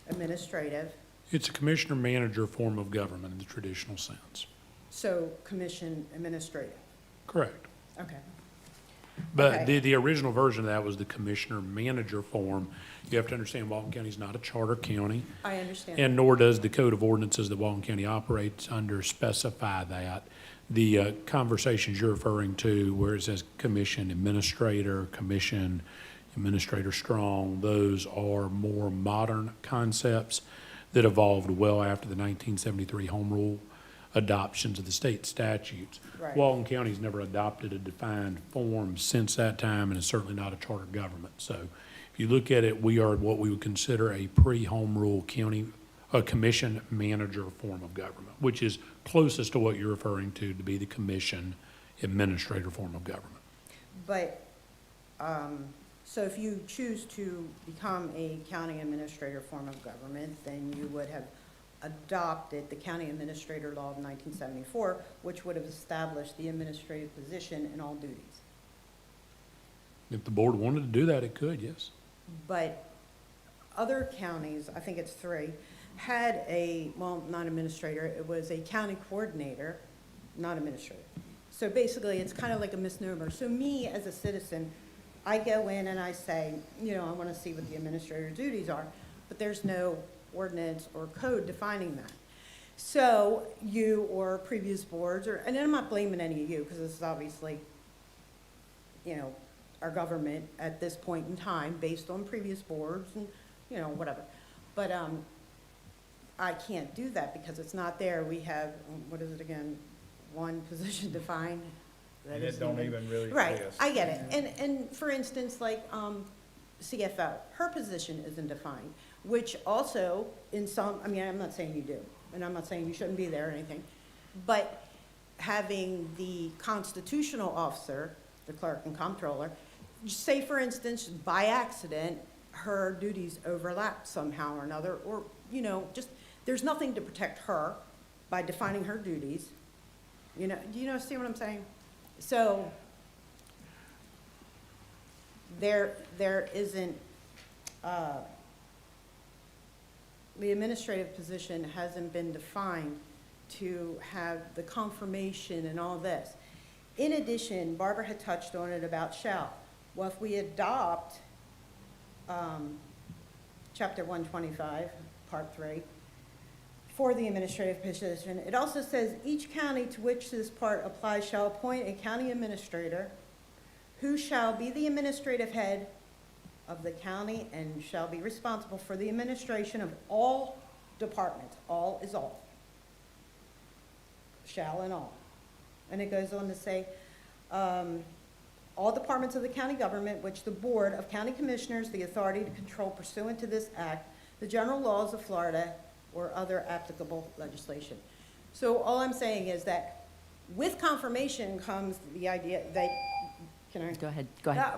administrative, It's a commissioner-manager form of government in the traditional sense. so commission administrative, Correct. okay. But Okay. the original version of that was the commissioner-manager form. You have to understand Walton County is not a charter county, I understand. and nor does the code of ordinances that Walton County operates under specify that. The conversations you're referring to, where it says commission administrator, commission administrator strong, those are more modern concepts that evolved well after the 1973 Home Rule adoptions of the state statutes. Right. Walton County's never adopted a defined form since that time, and is certainly not a charter government. So if you look at it, we are what we would consider a pre-Home Rule county, a commission manager form of government, which is closest to what you're referring to be the commission administrator form of government. But, so if you choose to become a county administrator form of government, then you would have adopted the county administrator law of 1974, which would have established the administrative position and all duties. If the board wanted to do that, it could, yes. But other counties, I think it's 3, had a, well, not administrator, it was a county coordinator, not administrator. So basically, it's kind of like a misnomer. So me, as a citizen, I go in and I say, you know, I want to see what the administrator's duties are, but there's no ordinance or code defining that. So you or previous boards, or, and I'm not blaming any of you, because this is obviously, you know, our government at this point in time, based on previous boards and, you know, whatever. But I can't do that because it's not there. We have, what is it again, one position defined. that And it isn't don't even really Right, exist. I get it. And for instance, like, CFO, her position isn't defined, which also in some, I mean, I'm not saying you do, and I'm not saying you shouldn't be there or anything, but having the constitutional officer, the clerk and comptroller, say for instance, by accident, her duties overlap somehow or another, or, you know, just, there's nothing to protect her by defining her duties. You know, do you see what I'm saying? So there isn't, the administrative position hasn't been defined to have the confirmation and all this. In addition, Barbara had touched on it about shall. Well, if we adopt Chapter 125, Part 3, for the administrative position, it also says each county to which this part applies shall appoint a county administrator who shall be the administrative head of the county and shall be responsible for the administration of all departments. All is all. Shall and all. And it goes on to say, all departments of the county government, which the Board of County Commissioners, the authority to control pursuant to this act, the general laws of Florida, or other applicable legislation. So all I'm saying is that with confirmation comes the idea that, can I? Go ahead.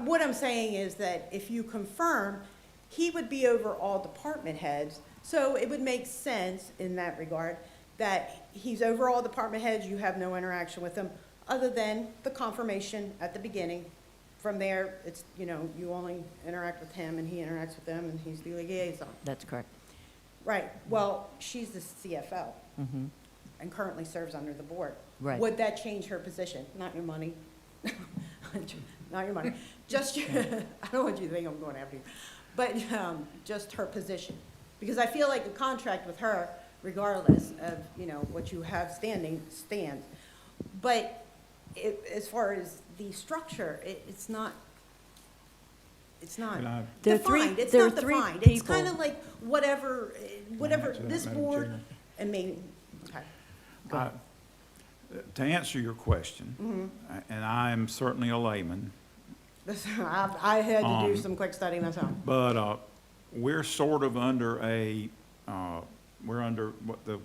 What I'm saying is that if you confirm, he would be over all department heads, so it would make sense in that regard that he's over all department heads, you have no interaction with him, other than the confirmation at the beginning. From there, it's, you know, you only interact with him and he interacts with them and he's the liaison. That's correct. Right, well, she's the CFO and currently serves under the board. Right. Would that change her position? Not your money. Not your money. Just, I don't want you to think I'm going after you, but just her position. Because I feel like a contract with her, regardless of, you know, what you have standing, stands. But as far as the structure, it's not There are three- defined. It's there are not three defined. It's people. kind of like whatever answer that, this Madam board, Chair? and maybe, okay. To answer your question, and I am certainly a layman, I had to do Um, some quick study myself. but we're sort of under we're under what the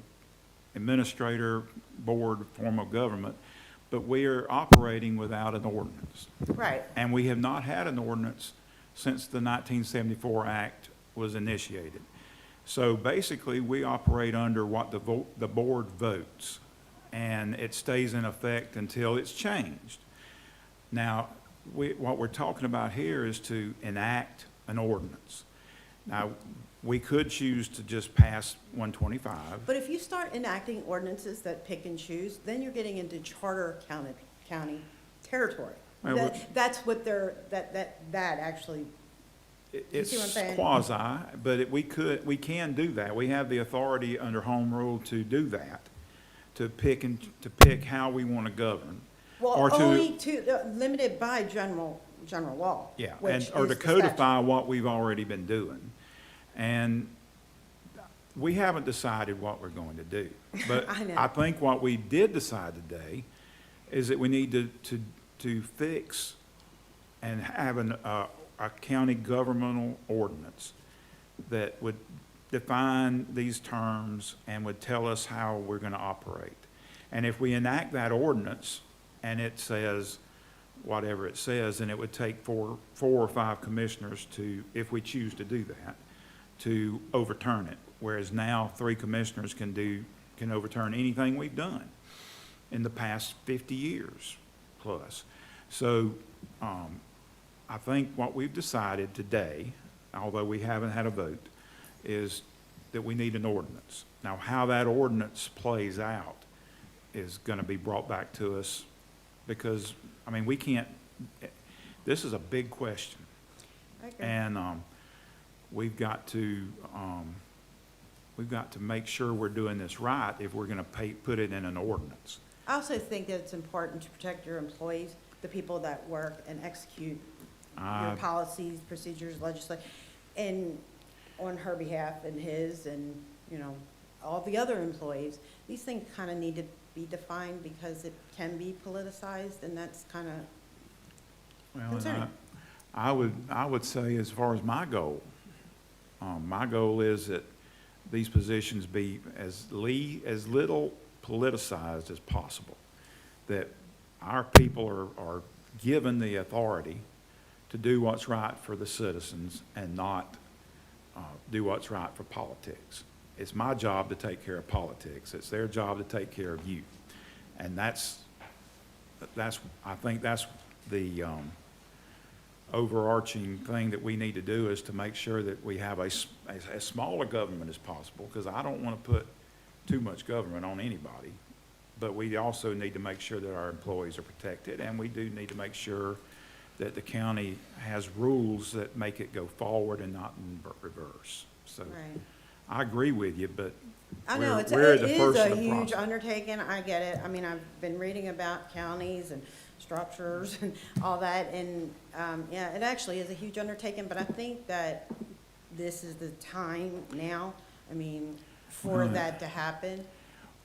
administrator board form of government, but we're operating without an ordinance. Right, And we have not had an ordinance since the 1974 Act was initiated. So basically, we operate under what the board votes, and it stays in effect until it's changed. Now, what we're talking about here is to enact an ordinance. Now, we could choose to just pass 125. but if you start enacting ordinances that pick and choose, then you're getting into charter county territory. Well, That's what that actually, It's see what I'm saying? quasi, but we can do that. We have the authority under home rule to do that, to pick how we want to govern. well, Or to- only limited by general law. Yeah, which or is to the statute. codify what we've already been doing. And we haven't decided what we're going to do. But I know. I think what we did decide today is that we need to fix and have a county governmental ordinance that would define these terms and would tell us how we're going to operate. And if we enact that ordinance and it says whatever it says, then it would take four or five commissioners to, if we choose to do that, to overturn it. Whereas now, 3 commissioners can overturn anything we've done in the past 50 years plus. So, I think what we've decided today, although we haven't had a vote, is that we need an ordinance. Now, how that ordinance plays out is gonna be brought back to us, because, I mean, we can't, this is a big question. I agree. And we've got to make sure we're doing this right if we're gonna put it in an ordinance. I also think that it's important to protect your employees, the people that work and execute your policies, procedures, legislation, and on her behalf and his and, you know, all the other employees. These things kind of need to be defined because it can be politicized, and that's kind of Well, and concerning. I would say, as far as my goal is that these positions be as little politicized as possible, that our people are given the authority to do what's right for the citizens and not do what's right for politics. It's my job to take care of politics. It's their job to take care of you. And I think that's the overarching thing that we need to do, is to make sure that we have as small a government as possible, because I don't want to put too much government on anybody. But we also need to make sure that our employees are protected, and we do need to make sure that the county has rules that make it go forward and not in reverse. So Right. I agree with you, but I know, we're it the is first a of the huge process. undertaking, I get it. I mean, I've been reading about counties and structures and all that, and, yeah, it actually is a huge undertaking, but I think that this is the time now, I mean, for Right. that to happen.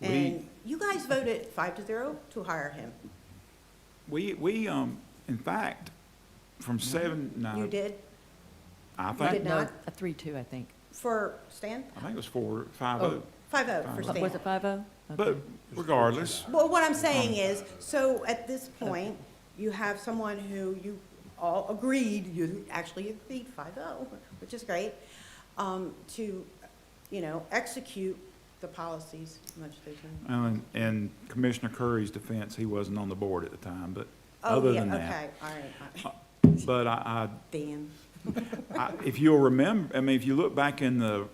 We- And you guys voted 5-0 to hire him. We, in fact, from You did, I You think, did not? A 3-2, I think. for Stan? I think it was 5-0. 5-0 for Was Stan. Was it 5-0? But regardless, Well, what I'm saying is, so at this point, you have someone who you all agreed, you actually agreed 5-0, which is great, to, you know, execute the policies much they can. in Commissioner Curry's defense, he wasn't on the board at the time, but Oh, other yeah, than that. okay, all right. But Dan, if you'll remember, I mean, if you look back in the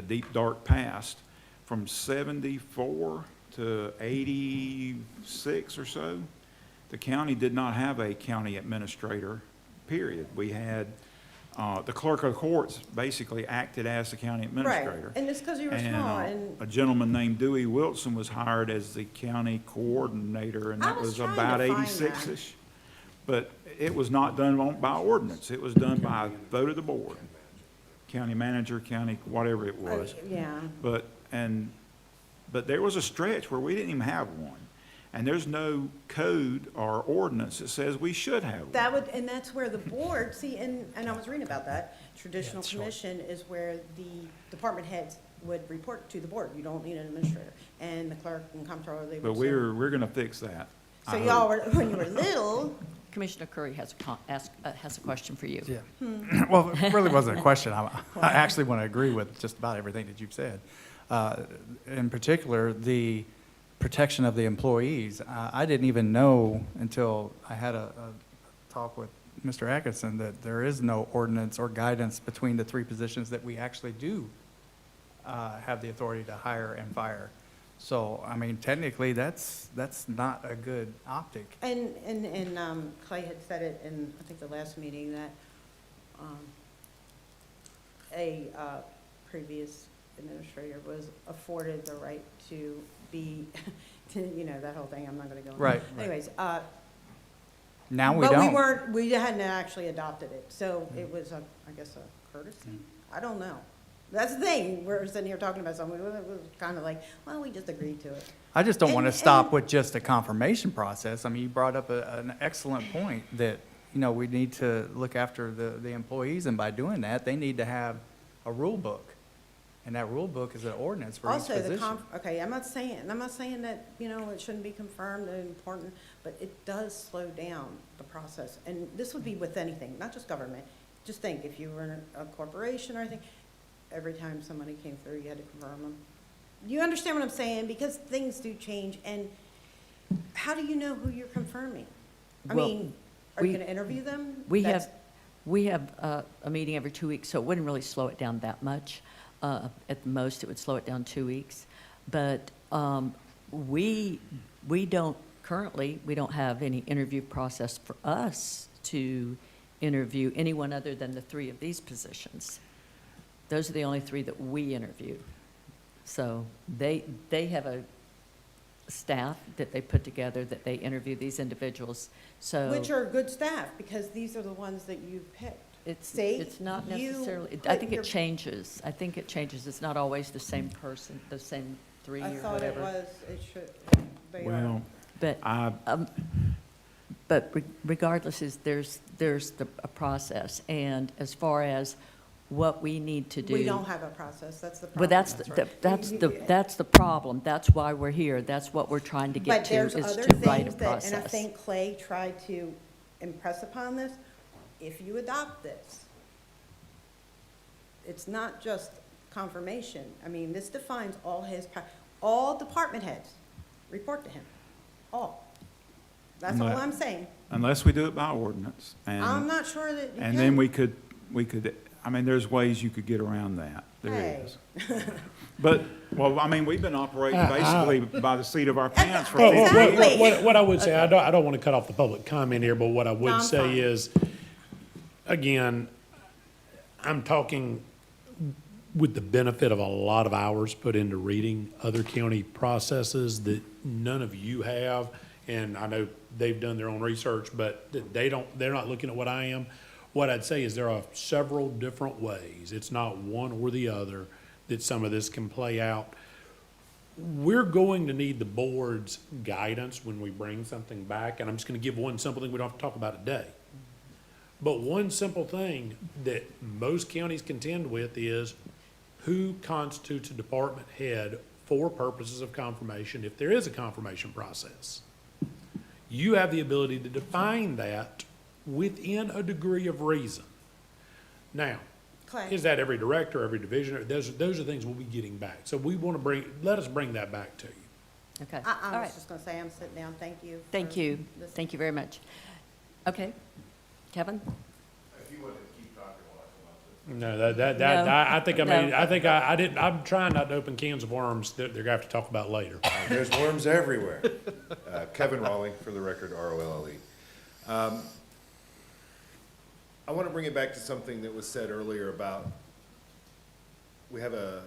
deep, dark past, from 74 to 86 or so, the county did not have a county administrator, period. We had, the clerk of courts basically acted as the county right, administrator. and it's because you were And small, and a gentleman named Dewey Wilson was hired as the county coordinator, and I that was was trying to about find that. 86-ish. But it was not done by ordinance. It was done by vote of the board. County manager, county, whatever it was. yeah. But there was a stretch where we didn't even have one. And there's no code or ordinance that says we should have one. That would, and that's where the board, see, and I was reading about that, traditional that's right. commission is where the department heads would report to the board. You don't need an administrator, and the clerk and comptroller, they would. But serve. we're gonna fix that. So I y'all hope. were, when you were little, Commissioner Curry has a question for you. Yeah. Well, it really wasn't a question. I actually want to agree with just about everything that you've said. In particular, the protection of the employees. I didn't even know until I had a talk with Mr. Atkinson that there is no ordinance or guidance between the three positions that we actually do have the authority to hire and fire. So, I mean, technically, that's not a good optic. and Clay had said it in, I think, the last meeting, that a previous administrator was afforded the right to be, you know, that whole thing, I'm not gonna go into. Right. Anyways, Now we but don't. we hadn't actually adopted it, so it was, I guess, a courtesy? I don't know. That's the thing, we're sitting here talking about something, it was kind of like, well, we just agreed to it. I just don't want to And- stop and- with just a confirmation process. I mean, you brought up an excellent point that, you know, we need to look after the employees, and by doing that, they need to have a rule book. And that rule book is an ordinance for each Also, position. okay, I'm not saying that, you know, it shouldn't be confirmed and important, but it does slow down the process. And this would be with anything, not just government. Just think, if you were in a corporation or anything, every time somebody came through, you had to confirm them. You understand what I'm saying? Because things do change, and how do you know who you're confirming? I Well, mean, are you we- gonna interview them? We That's- have a meeting every 2 weeks, so it wouldn't really slow it down that much. At the most, it would slow it down 2 weeks. But we don't, currently, we don't have any interview process for us to interview anyone other than the 3 of these positions. Those are the only 3 that we interview. So they have a staff that they put together that they interview these individuals. So Which are good staff, because these are the ones that you've picked. See, it's not you necessarily, I put think your- it changes. I think it changes. It's not always the same person, the same 3 or I thought it whatever. was, it should, they are. Well, But But regardless, there's a process, and as far as what we need to do. We don't have a process, that's the problem. Well, that's the problem. That's why we're here. That's what we're trying to get But to, there's is other to write a things that, and I process. think Clay tried to impress upon this, if you adopt this, it's not just confirmation. I mean, this defines all department heads report to him, all. That's all I'm saying. unless we do it by ordinance. I'm And, not sure that you and then can. we could, I mean, there's ways you could get around that. There Hey. is. But, well, I mean, we've been operating basically by the seat of our pants for Well, 50 well, years. Exactly. What I would say, I don't want to cut off the public comment here, but what I No, would I'm say fine. is, again, I'm talking with the benefit of a lot of hours put into reading other county processes that none of you have, and I know they've done their own research, but they're not looking at what I am. What I'd say is there are several different ways, it's not one or the other, that some of this can play out. We're going to need the board's guidance when we bring something back, and I'm just gonna give one simple thing, we don't have to talk about it today. But one simple thing that most counties contend with is who constitutes a department head for purposes of confirmation, if there is a confirmation process. You have the ability to define that within a degree of reason. Now, Clay. is that every director, every division? Those are things we'll be getting back. So we want to let us bring that back to you. Okay, I all was right. just gonna say, I'm sitting down, thank you. Thank for you. this. Thank you very much. Okay. Kevin? No, No, I think I made, no. I didn't, I'm trying not to open cans of worms that they're gonna have to talk about later. There's worms everywhere. Kevin Raleigh, for the record, ROLLE. I want to bring it back to something that was said earlier about, we have a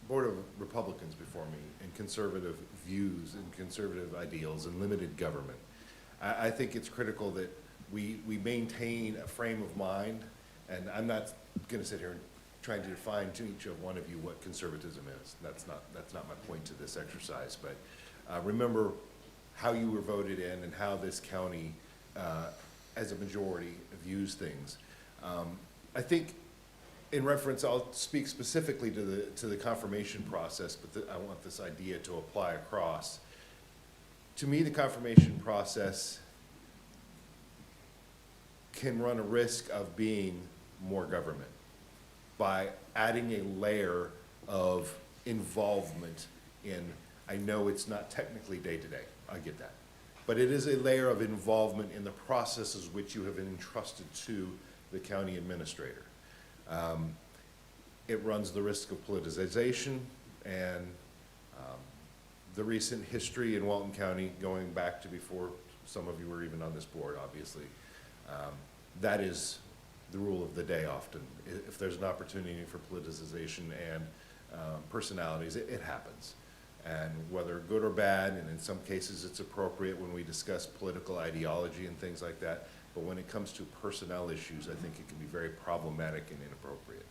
board of Republicans before me, and conservative views and conservative ideals and limited government. I think it's critical that we maintain a frame of mind, and I'm not going to sit here and trying to define to each of one of you what conservatism is. That's not my point to this exercise, but remember how you were voted in and how this county, as a majority, views things. I think, in reference, I'll speak specifically to the confirmation process, but I want this idea to apply across. To me, the confirmation process can run a risk of being more government by adding a layer of involvement in, I know it's not technically day-to-day, I get that, but it is a layer of involvement in the processes which you have entrusted to the county administrator. It runs the risk of politicization, and the recent history in Walton County, going back to before some of you were even on this board, obviously, that is the rule of the day often. If there's an opportunity for politicization and personalities, it happens. And whether good or bad, and in some cases it's appropriate when we discuss political ideology and things like that, but when it comes to personnel issues, I think it can be very problematic and inappropriate.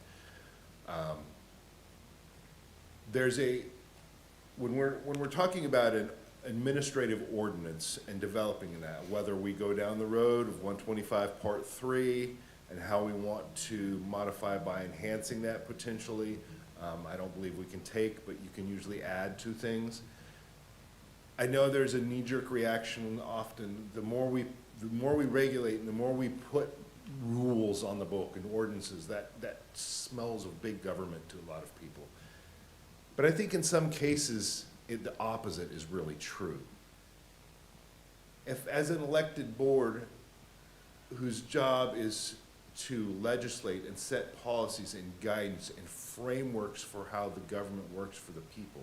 When we're talking about an administrative ordinance and developing that, whether we go down the road of 125 Part 3 and how we want to modify by enhancing that potentially, I don't believe we can take, but you can usually add to things. I know there's a knee-jerk reaction often. The more we regulate and the more we put rules on the book and ordinances, that smells of big government to a lot of people. But I think in some cases, the opposite is really true. If, as an elected board whose job is to legislate and set policies and guidance and frameworks for how the government works for the people,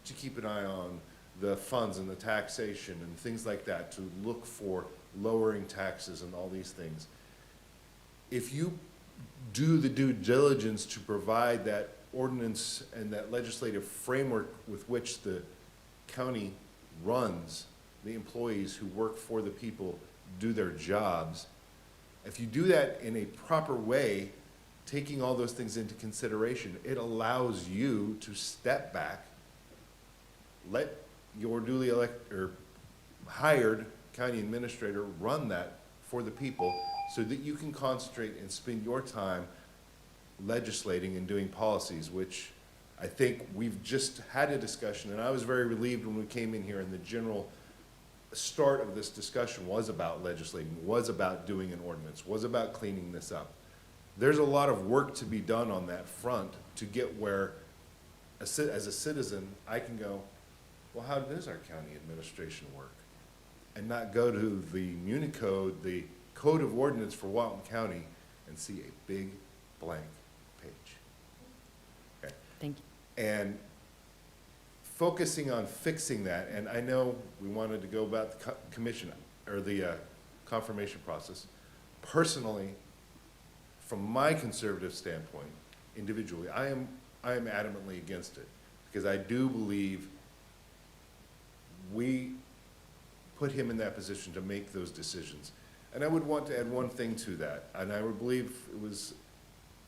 to keep an eye on the funds and the taxation and things like that, to look for lowering taxes and all these things. If you do the due diligence to provide that ordinance and that legislative framework with which the county runs, the employees who work for the people do their jobs, if you do that in a proper way, taking all those things into consideration, it allows you to step back, let your duly elected or hired county administrator run that for the people so that you can concentrate and spend your time legislating and doing policies, which I think we've just had a discussion, and I was very relieved when we came in here and the general start of this discussion was about legislating, was about doing an ordinance, was about cleaning this up. There's a lot of work to be done on that front to get where, as a citizen, I can go, well, how does our county administration work? And not go to the Muni Code, the Code of Ordinance for Walton County, and see a big blank page. Okay. Thank you. And focusing on fixing that, and I know we wanted to go about the commission, or the confirmation process. Personally, from my conservative standpoint, individually, I am adamantly against it, because I do believe we put him in that position to make those decisions. And I would want to add one thing to that, and I would believe it was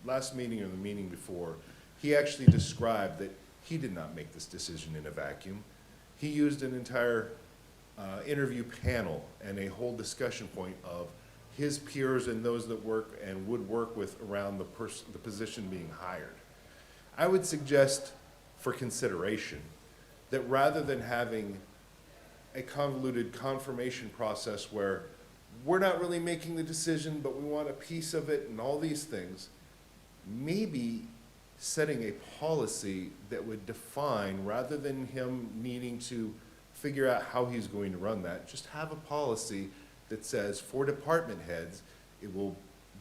last meeting or the meeting before, he actually described that he did not make this decision in a vacuum. He used an entire interview panel and a whole discussion point of his peers and those that work and would work with around the position being hired. I would suggest for consideration that rather than having a convoluted confirmation process where we're not really making the decision, but we want a piece of it and all these things, maybe setting a policy that would define, rather than him needing to figure out how he's going to run that, just have a policy that says for department heads, it will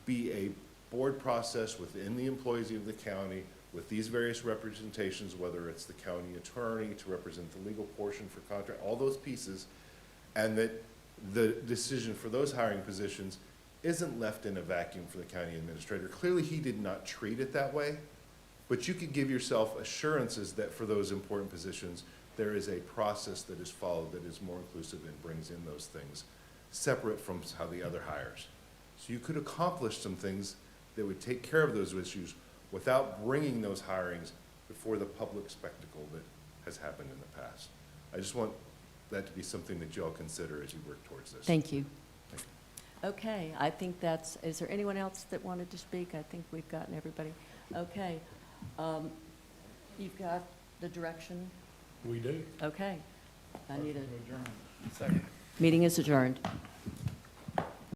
be a board process within the employees of the county with these various representations, whether it's the county attorney to represent the legal portion for contract, all those pieces, and that the decision for those hiring positions isn't left in a vacuum for the county administrator. Clearly, he did not treat it that way, but you could give yourself assurances that for those important positions, there is a process that is followed that is more inclusive and brings in those things, separate from how the other hires. So you could accomplish some things that would take care of those issues without bringing those hirings before the public spectacle that has happened in the past. I just want that to be something that you all consider as you work towards this. Thank you. Okay, I think that's, is there anyone else that wanted to speak? I think we've gotten everybody. Okay. You've got the direction? We do. Okay. I need a, Second. meeting is adjourned.